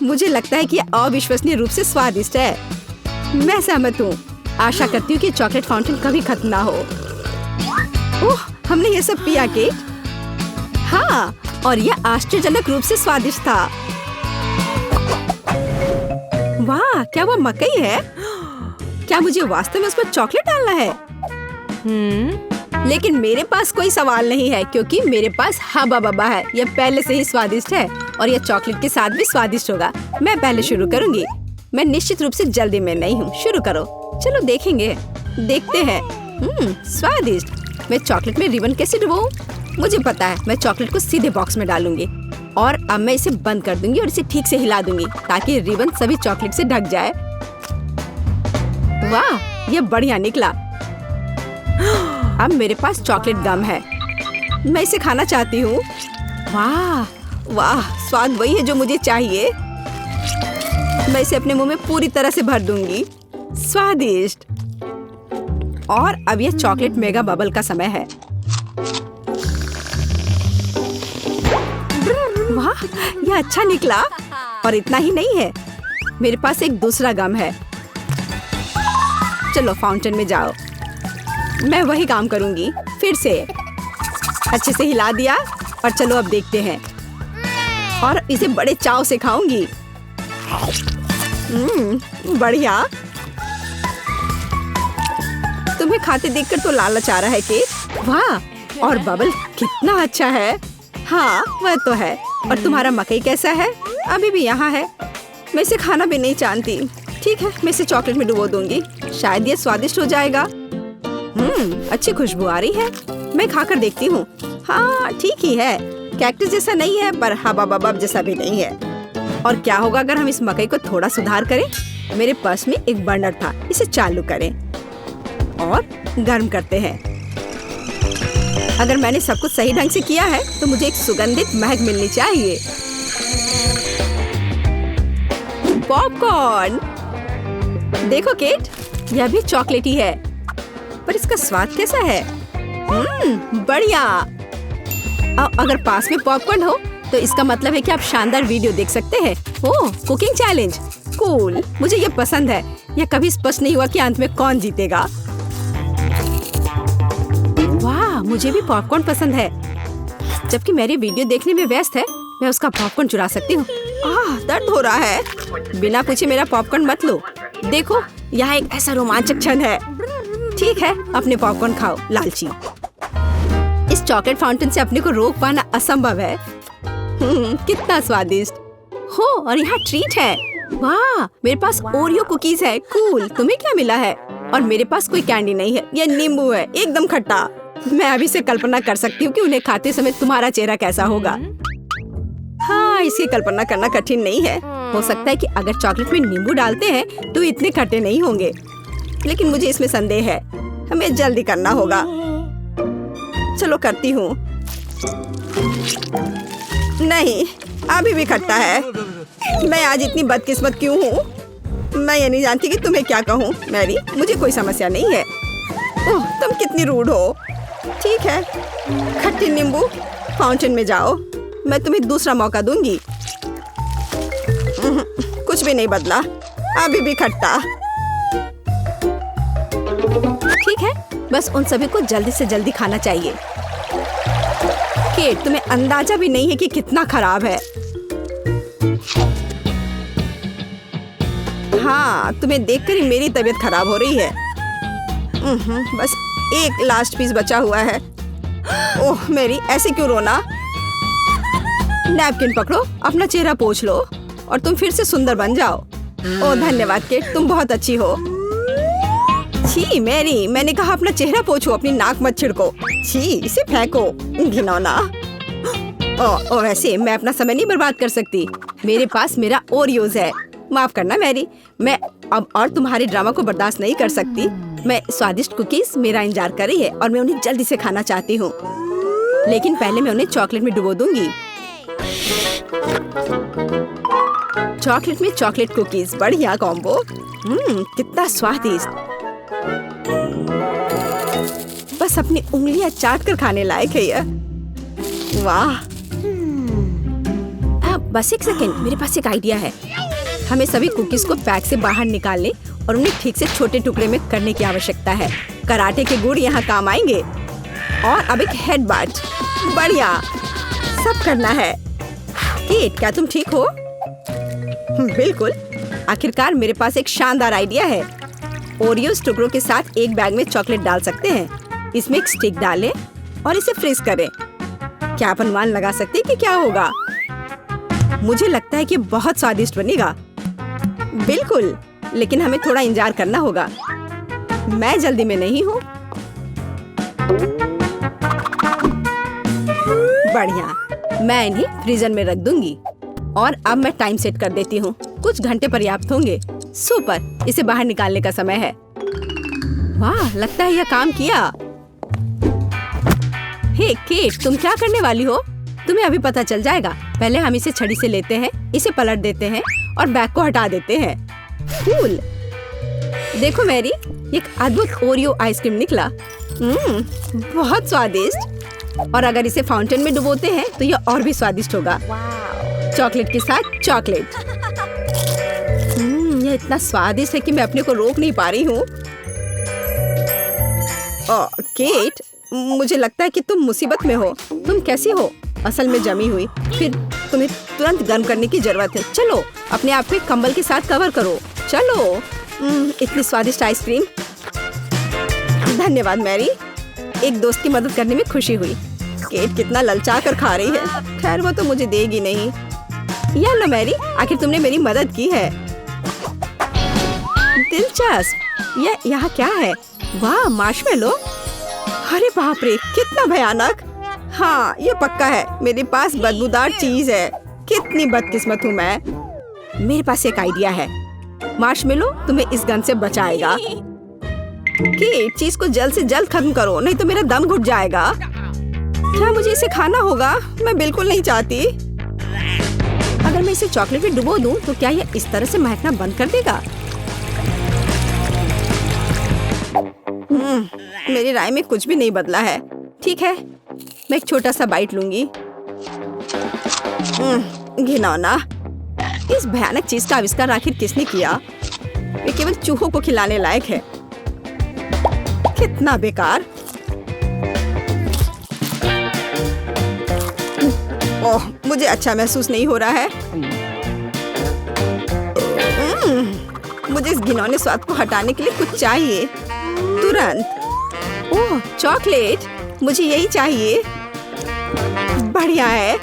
मुझे लगता है कि यह अविश्वसनीय रूप से स्वादिष्ट है। मैं सहमत हूँ। आशा करती हूँ कि चॉकलेट फाउंटेन कभी खत्म ना हो। ओह, हमने ये सब पिया केट। हाँ, और यह आश्चर्यजनक रूप से स्वादिष्ट था। वाह, वाह, क्या वो मकई है? क्या मुझे वास्तव में उसमें चॉकलेट डालना है? लेकिन मेरे पास कोई सवाल नहीं है क्योंकि मेरे पास हबा बबा है। यह पहले से ही स्वादिष्ट है और यह चॉकलेट के साथ भी स्वादिष्ट होगा। मैं पहले शुरू करूंगी। मैं निश्चित रूप से जल्दी में नहीं हूँ। शुरू करो। चलो देखेंगे, देखते हैं। स्वादिष्ट। मैं चॉकलेट में रिबन कैसे डुबाऊं? मुझे पता है, मैं चॉकलेट को सीधे बॉक्स में डालूंगी और अब मैं इसे बंद कर दूंगी और इसे ठीक से हिला दूंगी ताकि रिबन सभी चॉकलेट से ढक जाए। वाह, यह बढ़िया निकला। अब मेरे पास चॉकलेट गम है। मैं इसे खाना चाहती हूँ। वाह वाह, स्वाद वही है जो मुझे चाहिए। मैं इसे अपने मुंह में पूरी तरह से भर दूंगी। स्वादिष्ट। और अब यह चॉकलेट मेगा बबल का समय है। वाह, यह अच्छा निकला। और इतना ही नहीं है, मेरे पास एक दूसरा गम है। चलो फाउंटेन में जाओ। मैं वही काम करूंगी फिर से। अच्छे से हिला दिया और चलो अब देखते हैं। और इसे बड़े चाव से खाऊंगी। बढ़िया। तुम्हें खाते देखकर तो लालच आ रहा है केट। वाह, और बबल कितना अच्छा है। हाँ, वह तो है। और तुम्हारा मकई कैसा है? अभी भी यहाँ है। मैं इसे खाना भी नहीं जानती। ठीक है, मैं इसे चॉकलेट में डुबो दूंगी। शायद ये स्वादिष्ट हो जाएगा। अच्छी खुशबू आ रही है। मैं खाकर देखती हूँ। हाँ, ठीक ही है। कैक्टस जैसा नहीं है पर हबा बबा जैसा भी नहीं है। और क्या होगा अगर हम इस मकई को थोड़ा सुधार करें? मेरे पर्स में एक बर्नर था, इसे चालू करें और गर्म करते हैं। अगर मैंने सब कुछ सही ढंग से किया है तो मुझे एक सुगंधित महक मिलनी चाहिए। पॉपकॉर्न। देखो केट, यह भी चॉकलेटी है पर इसका स्वाद कैसा है? बढ़िया। अगर पास में पॉपकॉर्न हो तो इसका मतलब है कि आप शानदार वीडियो देख सकते हैं। ओह, कुकिंग चैलेंज। कूल, मुझे ये पसंद है। यह कभी स्पष्ट नहीं हुआ कि अंत में कौन जीतेगा। वाह, मुझे भी पॉपकॉर्न पसंद है। जबकि मेरी वीडियो देखने में व्यस्त है, मैं उसका पॉपकॉर्न चुरा सकती हूँ। दर्द हो रहा है। बिना पूछे मेरा पॉपकॉर्न मत लो। देखो, यहाँ एक ऐसा रोमांचक क्षण है। ठीक है, अपने पॉपकॉर्न खाओ, लालची। इस चॉकलेट फाउंटेन से अपने को रोक पाना असंभव है। कितना स्वादिष्ट हो। और यहाँ ट्रीट है। वाह, मेरे पास ओरियो कुकीज है। कूल। तुम्हें क्या मिला है? और मेरे पास कोई कैंडी नहीं है। यह नींबू है, एकदम खट्टा। मैं अभी से कल्पना कर सकती हूँ कि उन्हें खाते समय तुम्हारा चेहरा कैसा होगा। हाँ, इसकी कल्पना करना कठिन नहीं है। हो सकता है कि अगर चॉकलेट में नींबू डालते हैं तो इतने खट्टे नहीं होंगे, लेकिन मुझे इसमें संदेह है। हमें जल्दी करना होगा। चलो करती हूँ। नहीं, अभी भी खट्टा है। मैं आज इतनी बदकिस्मत क्यों हूँ? मैं ये नहीं जानती कि तुम्हें क्या कहूँ। मैरी, मुझे कोई समस्या नहीं है। ओह, तुम कितनी रूड हो। ठीक है, खट्टी नींबू, फाउंटेन में जाओ। मैं तुम्हें दूसरा मौका दूंगी। कुछ भी नहीं बदला, अभी भी खट्टा। ठीक है, बस उन सभी को जल्दी से जल्दी खाना चाहिए। केट, तुम्हें अंदाजा भी नहीं है कि कितना खराब है। हाँ, तुम्हें देखकर ही मेरी तबीयत खराब हो रही है। बस एक लास्ट पीस बचा हुआ है। ओह मेरी, ऐसे क्यों रोना? नैपकिन पकड़ो, अपना चेहरा पोंछ लो और तुम फिर से सुंदर बन जाओ। ओह धन्यवाद केट, तुम बहुत अच्छी हो। छी मैरी, मैंने कहा अपना चेहरा पोंछो, अपनी नाक मत छिड़को। छी, इसे फेंको, घिनौना। ओह वैसे मैं अपना समय नहीं बर्बाद कर सकती। मेरे पास मेरा ओरियोज है। माफ करना मैरी, मैं अब और तुम्हारे ड्रामा को बर्दाश्त नहीं कर सकती। मैं स्वादिष्ट कुकीज मेरा इंतजार कर रही है और मैं उन्हें जल्दी से खाना चाहती हूँ, लेकिन पहले मैं उन्हें चॉकलेट में डुबो दूंगी। चॉकलेट में चॉकलेट कुकीज, बढ़िया कॉम्बो। कितना स्वादिष्ट। बस अपनी उंगलियां चाट कर खाने लायक है यह। वाह। बस एक सेकेंड, मेरे पास एक आइडिया है। हमें सभी कुकीज को पैक से बाहर निकालने और उन्हें ठीक से छोटे टुकड़े में करने की आवश्यकता है। कराटे के गुण यहाँ काम आएंगे। और अब एक हेडबट, बढ़िया, सब करना है। केट, क्या तुम ठीक हो? बिल्कुल। आखिरकार मेरे पास एक शानदार आइडिया है। ओरियोस टुकड़ों के साथ एक बैग में चॉकलेट डाल सकते हैं। इसमें एक स्टिक डालें और इसे फ्रीज करें। क्या आप अनुमान लगा सकते हैं कि क्या होगा? मुझे लगता है कि बहुत स्वादिष्ट बनेगा। बिल्कुल, लेकिन हमें थोड़ा इंतजार करना होगा। मैं जल्दी में नहीं हूँ। बढ़िया, मैं इन्हें फ्रीजर में रख दूंगी और अब मैं टाइम सेट कर देती हूँ। कुछ घंटे पर्याप्त होंगे। सुपर, इसे बाहर निकालने का समय है। वाह, लगता है यह काम किया। हे केट, तुम क्या करने वाली हो? तुम्हें अभी पता चल जाएगा। पहले हम इसे छड़ी से लेते हैं, इसे पलट देते हैं और बैग को हटा देते हैं। कूल। देखो मैरी, एक अद्भुत ओरियो आइसक्रीम निकला। बहुत स्वादिष्ट। और अगर इसे फाउंटेन में डुबोते हैं तो यह और भी स्वादिष्ट होगा। चॉकलेट के साथ चॉकलेट। यह इतना स्वादिष्ट है कि मैं अपने को रोक नहीं पा रही हूँ। केट, मुझे लगता है कि तुम मुसीबत में हो। तुम कैसी हो? असल में जमी हुई। फिर तुम्हें तुरंत गर्म करने की जरूरत है। चलो, अपने आप को एक कंबल के साथ कवर करो। चलो। इतनी स्वादिष्ट आइसक्रीम। धन्यवाद मैरी, एक दोस्त की मदद करने में खुशी हुई। केट कितना ललचा कर खा रही है। खैर, वो तो मुझे देगी नहीं। या लो मैरी, आखिर तुमने मेरी मदद की है। दिलचस्प। यह यहाँ क्या है? वाह, मार्शमेलो। अरे बाप रे, कितना भयानक। हाँ, ये पक्का है। मेरे पास बदबूदार चीज है। कितनी बदकिस्मत हूँ मैं। मेरे पास एक आइडिया है। मार्शमेलो तुम्हें इस गन से बचाएगा। केट, चीज को जल्द से जल्द खत्म करो, नहीं तो मेरा दम घुट जाएगा। क्या मुझे इसे खाना होगा? मैं बिल्कुल नहीं चाहती। अगर मैं इसे चॉकलेट में डुबो दूं, तो क्या यह इस तरह से महकना बंद कर देगा? मेरी राय में कुछ भी नहीं बदला है। ठीक है, मैं एक छोटा सा बाइट लूंगी। घिनौना। इस भयानक चीज का आविष्कार आखिर किसने किया? ये केवल चूहों को खिलाने लायक है। कितना बेकार। ओह, मुझे अच्छा महसूस नहीं हो रहा है। मुझे इस घिनौने स्वाद को हटाने के लिए कुछ चाहिए तुरंत। ओह, चॉकलेट, मुझे यही चाहिए। बढ़िया है।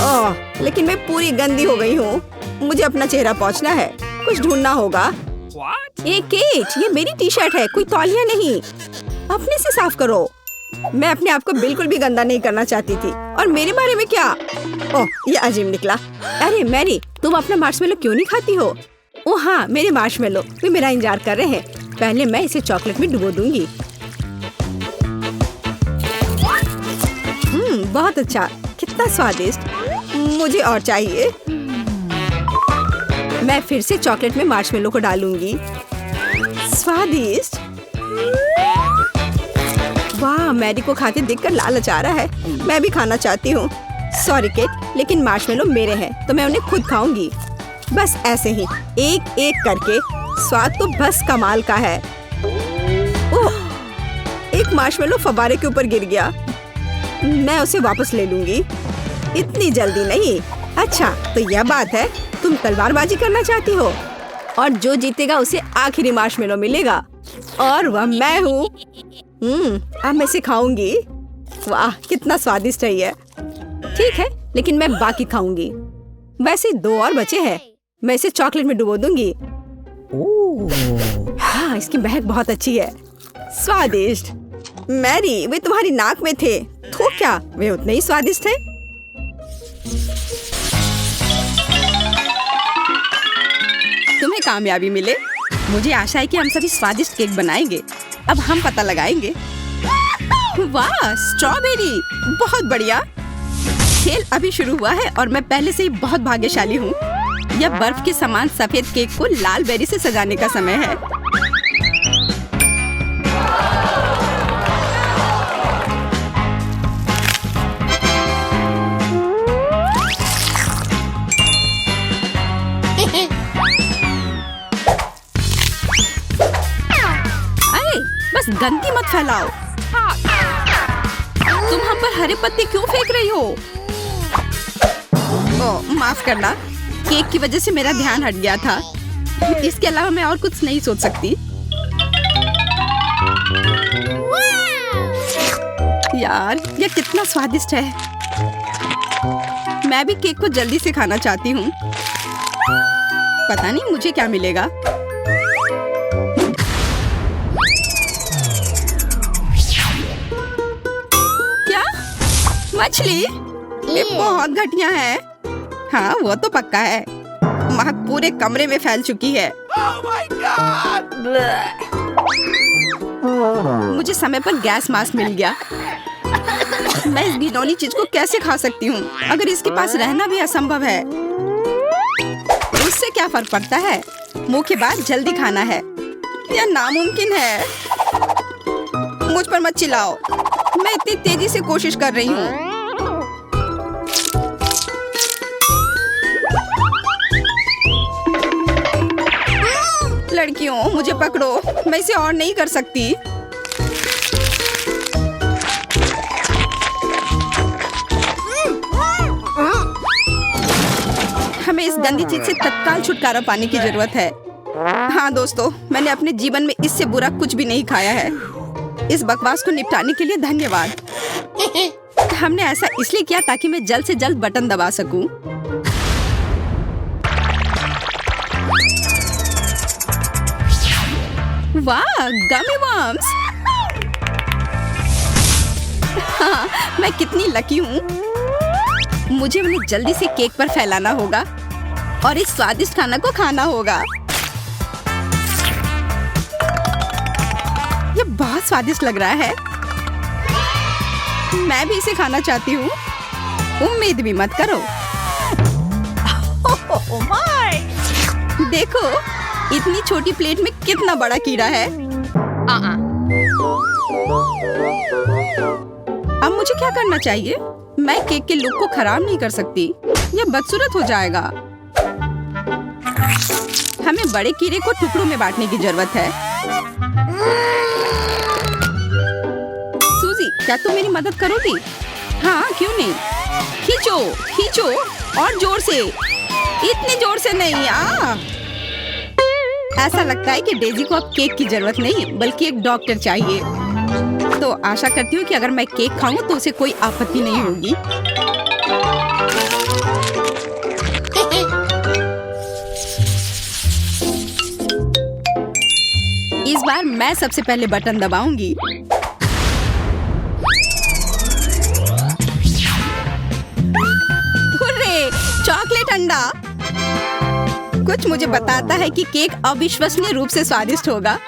ओह, लेकिन मैं पूरी गंदी हो गई हूँ। मुझे अपना चेहरा पोंछना है। कुछ ढूंढना होगा। ये केट, ये मेरी टी शर्ट है, कोई तौलिया नहीं। अपने से साफ करो। मैं अपने आप को बिल्कुल भी गंदा नहीं करना चाहती थी। और मेरे बारे में क्या? ओह, ये अजीब निकला। अरे मैरी, तुम अपना मार्शमेलो क्यों नहीं खाती हो? ओह हाँ, मेरे मार्शमेलो वे मेरा इंतजार कर रहे हैं। पहले मैं इसे चॉकलेट में डुबो दूंगी। बहुत अच्छा, कितना स्वादिष्ट। मुझे और चाहिए। मैं फिर से चॉकलेट में मार्शमेलो को डालूंगी। स्वादिष्ट। वाह, मैरी को खाते देखकर लालच आ रहा है। मैं भी खाना चाहती हूँ। सॉरी केट, लेकिन मार्शमेलो मेरे हैं तो मैं उन्हें खुद खाऊंगी। बस ऐसे ही, एक एक करके। स्वाद तो बस कमाल का है। ओह, एक मार्शमेलो फव्वारे के ऊपर गिर गया। मैं उसे वापस ले लूंगी। इतनी जल्दी नहीं। अच्छा, तो यह बात है, तुम तलवारबाजी करना चाहती हो और जो जीतेगा उसे आखिरी मार्शमेलो मिलेगा और वह मैं हूँ। अब मैं इसे खाऊंगी। वाह, कितना स्वादिष्ट है ये। ठीक है, लेकिन मैं बाकी खाऊंगी। वैसे 2 और बचे हैं। मैं इसे चॉकलेट में डुबो दूंगी। हाँ, इसकी महक बहुत अच्छी है। स्वादिष्ट। मैरी, वे तुम्हारी नाक में थे। तो क्या वे उतने ही स्वादिष्ट हैं? तुम्हें कामयाबी मिले। मुझे आशा है कि हम सभी स्वादिष्ट केक बनाएंगे। अब हम पता लगाएंगे। वाह, स्ट्रॉबेरी, बहुत बढ़िया। खेल अभी शुरू हुआ है और मैं पहले से ही बहुत भाग्यशाली हूँ। यह बर्फ के समान सफेद केक को लाल बेरी से सजाने का समय है। अरे, बस गंदगी मत फैलाओ। तुम हम पर हरे पत्ते क्यों फेंक रही हो? ओह, माफ करना। केक की वजह से मेरा ध्यान हट गया था। इसके अलावा मैं और कुछ नहीं सोच सकती। यार, ये कितना स्वादिष्ट है। मैं भी केक को जल्दी से खाना चाहती हूँ। पता नहीं मुझे क्या मिलेगा। क्या? मछली? ये बहुत घटिया है। हाँ, वो तो पक्का है। महक पूरे कमरे में फैल चुकी है। मुझे समय पर गैस मास्क मिल गया। मैं इस घिनौनी चीज को कैसे खा सकती हूँ? अगर इसके पास रहना भी असंभव है, उससे क्या फर्क पड़ता है? मुंह के बाद जल्दी खाना है। यह नामुमकिन है। मुझ पर मत चिल्लाओ। मैं इतनी तेजी से कोशिश कर रही हूँ। लड़कियों, मुझे पकड़ो। मैं इसे और नहीं कर सकती। हमें इस गंदी चीज से तत्काल छुटकारा पाने की जरूरत है। हाँ दोस्तों, मैंने अपने जीवन में इससे बुरा कुछ भी नहीं खाया है। इस बकवास को निपटाने के लिए धन्यवाद। हमने ऐसा इसलिए किया ताकि मैं जल्द से जल्द बटन दबा सकूं। वाह, गमी वर्म्स! हाँ, मैं कितनी लकी हूँ। मुझे उन्हें जल्दी से केक पर फैलाना होगा और इस स्वादिष्ट खाना को खाना होगा। ये बहुत स्वादिष्ट लग रहा है। मैं भी इसे खाना चाहती हूँ। उम्मीद भी मत करो। देखो, इतनी छोटी प्लेट में कितना बड़ा कीड़ा है। अब मुझे क्या करना चाहिए? मैं केक के लुक को खराब नहीं कर सकती। यह बदसूरत हो जाएगा। हमें बड़े कीड़े को टुकड़ों में बांटने की जरूरत है। सूजी, क्या तुम मेरी मदद करोगी? हाँ, क्यों नहीं। खींचो, खींचो और जोर से। इतनी जोर से नहीं। ऐसा लगता है कि डेजी को अब केक की जरूरत नहीं, बल्कि एक डॉक्टर चाहिए। तो आशा करती हूँ कि अगर मैं केक खाऊं तो उसे कोई आपत्ति नहीं होगी। इस बार मैं सबसे पहले बटन दबाऊंगी। हुर्रे, चॉकलेट अंडा! कुछ मुझे बताता है कि केक अविश्वसनीय रूप से स्वादिष्ट होगा।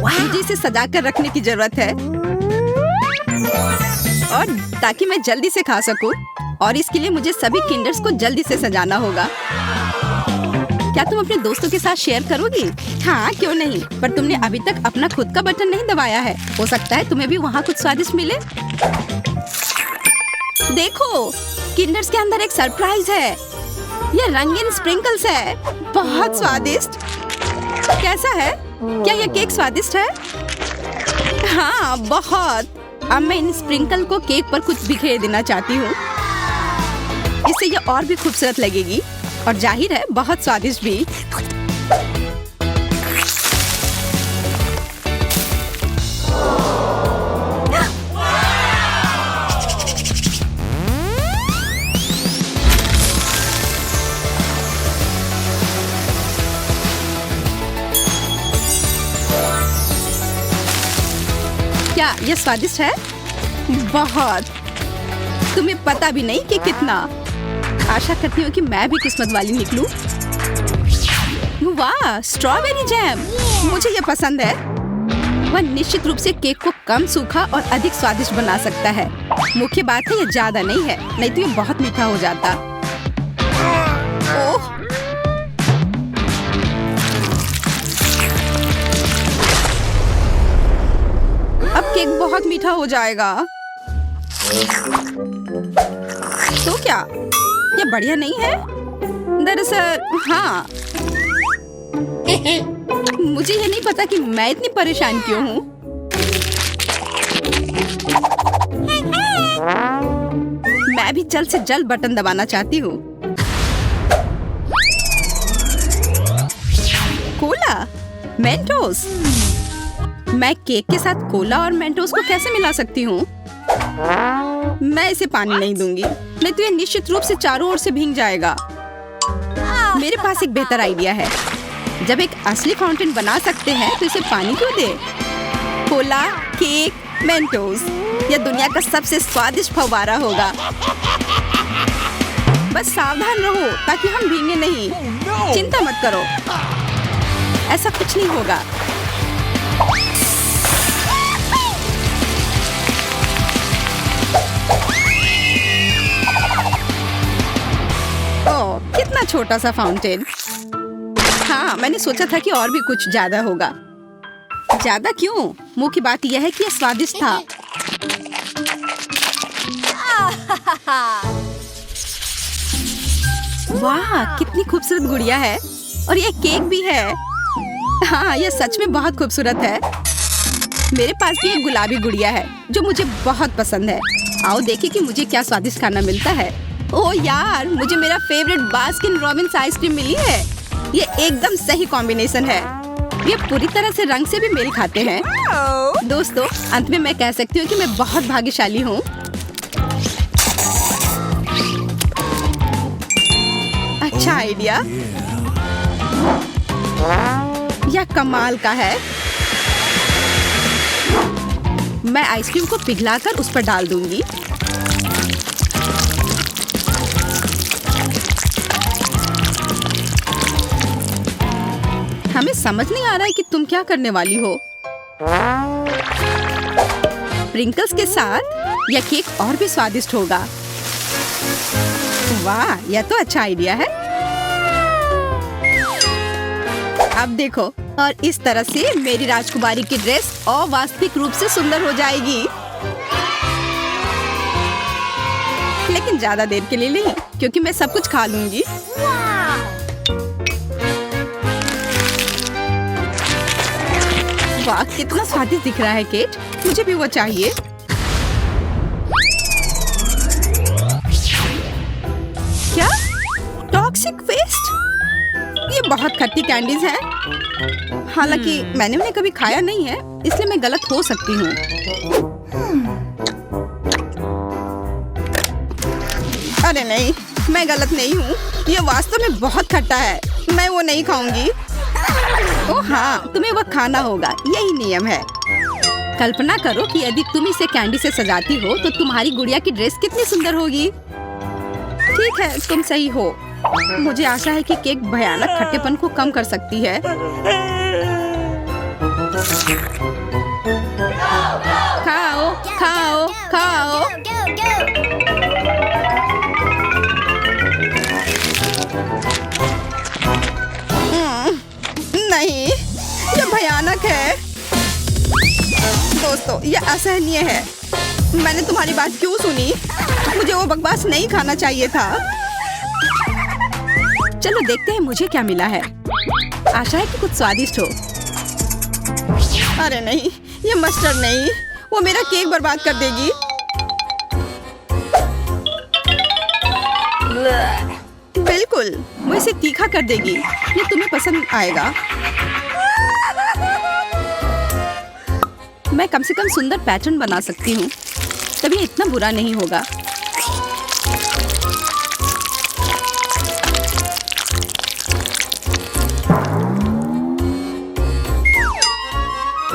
मुझे इसे सजा कर रखने की जरूरत है, और ताकि मैं जल्दी से खा सकूं। और इसके लिए मुझे सभी किंडर्स को जल्दी से सजाना होगा। क्या तुम अपने दोस्तों के साथ शेयर करोगी? हाँ, क्यों नहीं। पर तुमने अभी तक अपना खुद का बटन नहीं दबाया है। हो सकता है तुम्हें भी वहाँ कुछ स्वादिष्ट मिले। देखो, किंडर्स के अंदर एक सरप्राइज है। ये रंगीन स्प्रिंकल्स है। बहुत स्वादिष्ट। कैसा है? क्या यह केक स्वादिष्ट है? हाँ, बहुत। अब मैं इन स्प्रिंकल को केक पर कुछ बिखेर देना चाहती हूँ। इससे यह और भी खूबसूरत लगेगी और जाहिर है बहुत स्वादिष्ट भी। क्या यह स्वादिष्ट है? बहुत। तुम्हें पता भी नहीं कि कितना। आशा करती हूँ कि मैं भी किस्मत वाली निकलूं। वाह, स्ट्रॉबेरी जैम! मुझे ये पसंद है। वह निश्चित रूप से केक को कम सूखा और अधिक स्वादिष्ट बना सकता है। मुख्य बात है, ये ज्यादा नहीं है, नहीं तो ये बहुत मीठा हो जाता। ओह! अब केक बहुत मीठा हो जाएगा। तो क्या ये बढ़िया नहीं है? दरअसल हाँ। मुझे ये नहीं पता कि मैं इतनी परेशान क्यों हूँ। मैं मैं भी जल्द से जल्द बटन दबाना चाहती हूँ। Cola, Mentos. मैं केक के साथ कोला और मेंटोस को कैसे मिला सकती हूँ? मैं इसे पानी नहीं दूंगी, नहीं तो ये निश्चित रूप से चारों ओर से भीग जाएगा। मेरे पास एक बेहतर आइडिया है। जब एक असली फाउंटेन बना सकते हैं तो इसे पानी क्यों दे? कोला, केक, मेंटोस, यह दुनिया का सबसे स्वादिष्ट फव्वारा होगा। बस सावधान रहो ताकि हम भीगे नहीं। चिंता मत करो, ऐसा कुछ नहीं होगा। ओह, कितना छोटा सा फाउंटेन। हाँ, मैंने सोचा था कि और भी कुछ ज्यादा होगा। ज्यादा क्यों? मुख्य बात यह है कि यह स्वादिष्ट था। वाह, कितनी खूबसूरत गुड़िया है। और ये केक भी है। हाँ, यह सच में बहुत खूबसूरत है। मेरे पास भी एक गुलाबी गुड़िया है जो मुझे बहुत पसंद है। आओ देखें कि मुझे क्या स्वादिष्ट खाना मिलता है। ओह यार, मुझे मेरा फेवरेट बास्किन रॉबिन्स आइसक्रीम मिली है। ये एकदम सही कॉम्बिनेशन है। ये पूरी तरह से रंग से भी मेल खाते हैं। दोस्तों, अंत में मैं कह सकती हूँ कि मैं बहुत भाग्यशाली हूँ। अच्छा आइडिया। यह कमाल का है। मैं आइसक्रीम को पिघलाकर उस पर डाल दूंगी। हमें समझ नहीं आ रहा है कि तुम क्या करने वाली हो। स्प्रिंकल्स के साथ यह केक और भी स्वादिष्ट होगा। वाह, यह तो अच्छा आइडिया है। अब देखो, और इस तरह से मेरी राजकुमारी की ड्रेस अवास्तविक रूप से सुंदर हो जाएगी। लेकिन ज्यादा देर के लिए नहीं, क्योंकि मैं सब कुछ खा लूंगी। वाह, कितना स्वादिष्ट दिख रहा है केट। मुझे भी वो चाहिए। क्या? Toxic waste? ये बहुत खट्टी कैंडीज हैं। हालांकि मैंने उन्हें कभी खाया नहीं है, इसलिए मैं गलत हो सकती हूँ। अरे नहीं, मैं गलत नहीं हूँ। ये वास्तव में बहुत खट्टा है। मैं वो नहीं खाऊंगी। ओह हाँ, तुम्हें वह खाना होगा, यही नियम है। कल्पना करो कि यदि तुम इसे कैंडी से सजाती हो तो तुम्हारी गुड़िया की ड्रेस कितनी सुंदर होगी। ठीक है, तुम सही हो। मुझे आशा है कि केक भयानक खट्टेपन को कम कर सकती है। खाओ, खाओ, खाओ। नहीं, ये भयानक है। दोस्तों, ये असहनीय है। मैंने तुम्हारी बात क्यों सुनी? मुझे वो बकवास नहीं खाना चाहिए था। चलो देखते हैं मुझे क्या मिला है। आशा है कि कुछ स्वादिष्ट हो। अरे नहीं, ये मस्टर्ड नहीं, वो मेरा केक बर्बाद कर देगी। बिल्कुल, वो इसे तीखा कर देगी। ये तुम्हें पसंद आएगा। मैं कम से कम सुंदर पैटर्न बना सकती हूँ, तभी इतना बुरा नहीं होगा।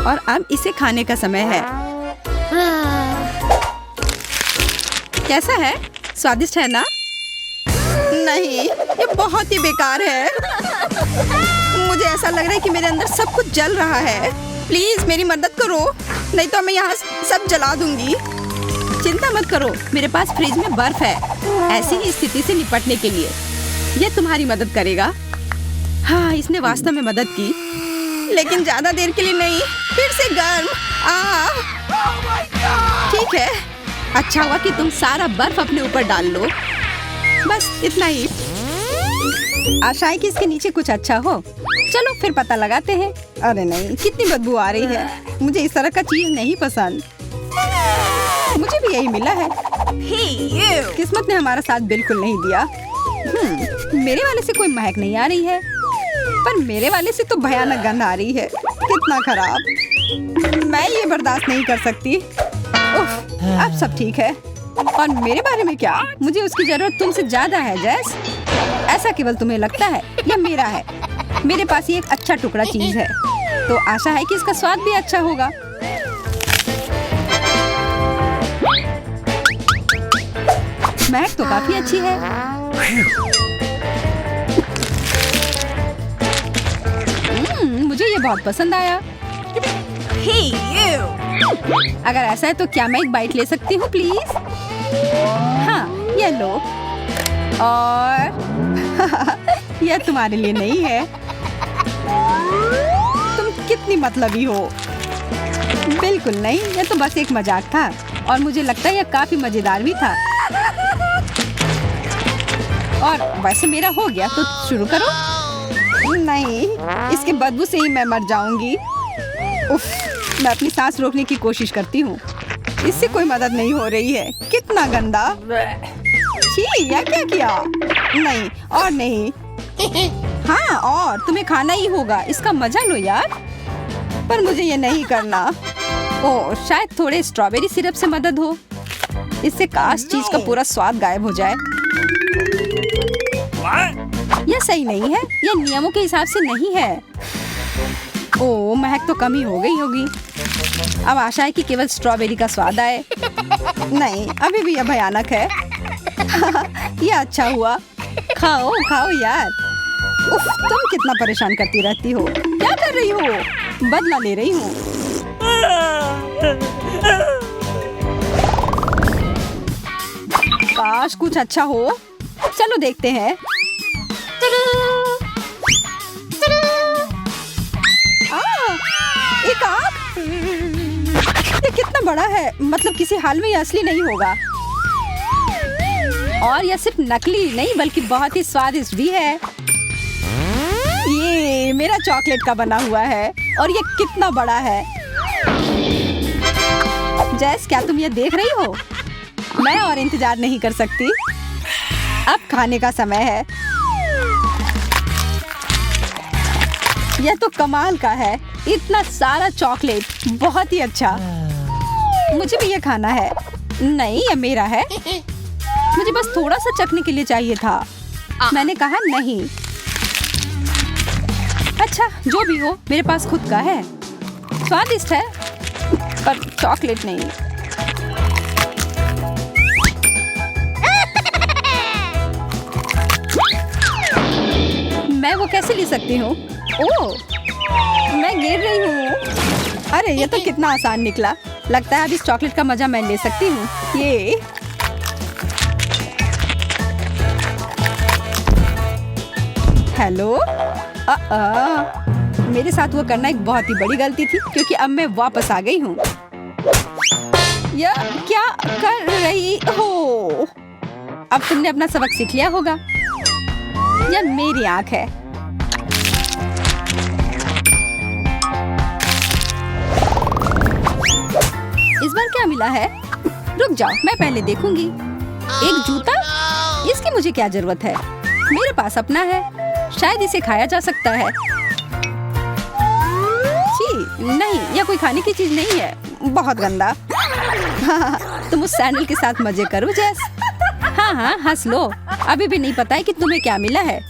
और अब इसे खाने का समय है। कैसा है? स्वादिष्ट है ना? नहीं, ये बहुत ही बेकार है। मुझे ऐसा लग रहा है कि मेरे अंदर सब कुछ जल रहा है। प्लीज मेरी मदद करो, नहीं तो मैं यहाँ सब जला दूंगी। चिंता मत करो, मेरे पास फ्रिज में बर्फ है। ऐसी ही स्थिति से निपटने के लिए यह तुम्हारी मदद करेगा। हाँ, इसने वास्तव में मदद की, लेकिन ज्यादा देर के लिए नहीं। फिर से गर्म। ठीक है, अच्छा हुआ कि तुम सारा बर्फ अपने ऊपर डाल लो। बस इतना ही। आशा है कि इसके नीचे कुछ अच्छा हो। चलो फिर पता लगाते हैं। अरे नहीं, कितनी बदबू आ रही है। मुझे इस तरह का चीज नहीं पसंद। मुझे भी यही मिला है। किस्मत ने हमारा साथ बिल्कुल नहीं दिया। मेरे वाले से कोई महक नहीं आ रही है, पर मेरे वाले से तो भयानक गंध आ रही है। कितना खराब, मैं ये बर्दाश्त नहीं कर सकती। उफ, अब सब ठीक है। और मेरे बारे में क्या? मुझे उसकी जरूरत तुमसे ज्यादा है जैस। ऐसा केवल तुम्हें लगता है या मेरा है? मेरे पास ये एक अच्छा टुकड़ा चीज है, तो आशा है कि इसका स्वाद भी अच्छा होगा। महक तो काफी अच्छी है। मुझे ये बहुत पसंद आया। अगर ऐसा है तो क्या मैं एक बाइट ले सकती हूँ प्लीज? हाँ, ये लो। और यह तुम्हारे लिए नहीं है। तुम कितनी मतलबी हो। बिल्कुल नहीं, यह तो बस एक मजाक था और मुझे लगता है यह काफी मजेदार भी था। और वैसे मेरा हो गया तो शुरू करो। नहीं, इसके बदबू से ही मैं मर जाऊंगी। उफ, मैं अपनी सांस रोकने की कोशिश करती हूँ, इससे कोई मदद नहीं हो रही है। कितना गंदा। छी, यह क्या किया? नहीं और नहीं। हाँ, और तुम्हें खाना ही होगा। इसका मजा लो यार। पर मुझे ये नहीं करना। ओह, शायद थोड़े स्ट्रॉबेरी सिरप से मदद हो। इससे काश चीज का पूरा स्वाद गायब हो जाए। यह सही नहीं है, यह नियमों के हिसाब से नहीं है। ओह, महक तो कम ही हो गई होगी। अब आशा है कि केवल स्ट्रॉबेरी का स्वाद आए। नहीं, अभी भी यह भयानक है। यह अच्छा हुआ। खाओ खाओ यार। उफ, तुम कितना परेशान करती रहती हो। क्या कर रही हो? बदला ले रही हूँ। काश कुछ अच्छा हो। चलो देखते हैं। एक आँख। ये कितना बड़ा है, मतलब किसी हाल में ये असली नहीं होगा। और यह सिर्फ नकली नहीं बल्कि बहुत ही स्वादिष्ट भी है। ये मेरा चॉकलेट का बना हुआ है और ये कितना बड़ा है। जैस, क्या तुम ये देख रही हो? मैं और इंतजार नहीं कर सकती। अब खाने का समय है। यह तो कमाल का है। इतना सारा चॉकलेट, बहुत ही अच्छा। मुझे भी ये खाना है। नहीं, ये मेरा है। मुझे बस थोड़ा सा चखने के लिए चाहिए था। मैंने कहा नहीं। अच्छा, जो भी हो, मेरे पास खुद का है। स्वादिष्ट है, पर चॉकलेट नहीं। मैं वो कैसे ले सकती हूँ? ओह, मैं गिर रही हूँ। अरे, ये तो कितना आसान निकला। लगता है अब इस चॉकलेट का मजा मैं ले सकती हूँ। ये हेलो। मेरे साथ वो करना एक बहुत ही बड़ी गलती थी, क्योंकि अब मैं वापस आ गई हूँ। यह क्या कर रही हो? अब तुमने अपना सबक सीख लिया होगा। यह मेरी आँख है। इस बार क्या मिला है? रुक जाओ, मैं पहले देखूंगी। एक जूता? इसकी मुझे क्या जरूरत है? मेरे पास अपना है, शायद इसे खाया जा सकता है। छी, नहीं, यह कोई खाने की चीज नहीं है। बहुत गंदा। तुम उस सैंडल के साथ मजे करो जैस। हाँ हाँ, हंस लो। अभी भी नहीं पता है कि तुम्हें क्या मिला है।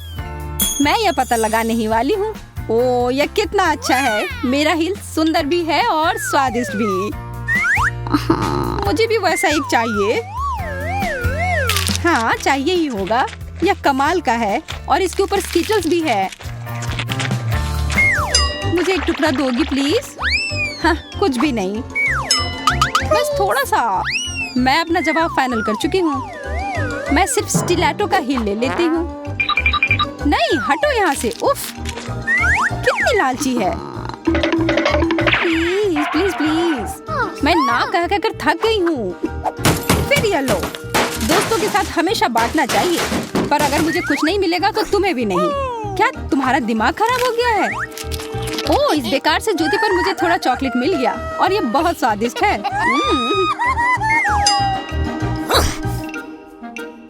मैं यह पता लगाने ही वाली हूँ। ओह, यह कितना अच्छा है। मेरा हिल सुंदर भी है और स्वादिष्ट भी। मुझे भी वैसा एक चाहिए। हाँ, चाहिए ही होगा। यह कमाल का है और इसके ऊपर स्कीटल्स भी है। मुझे एक टुकड़ा दोगी प्लीज? हाँ, कुछ भी नहीं, बस थोड़ा सा। मैं अपना जवाब फाइनल कर चुकी हूँ। मैं सिर्फ स्टिलेटो का हील ले लेती हूँ। नहीं, हटो यहाँ से। उफ, कितनी लालची है। Please please please. मैं ना कह कर थक गई हूँ। फिर ये लो। दोस्तों के साथ हमेशा बांटना चाहिए, पर अगर मुझे कुछ नहीं मिलेगा तो तुम्हें भी नहीं। क्या तुम्हारा दिमाग खराब हो गया है? ओह, इस बेकार से जूते पर मुझे थोड़ा चॉकलेट मिल गया और ये बहुत स्वादिष्ट है।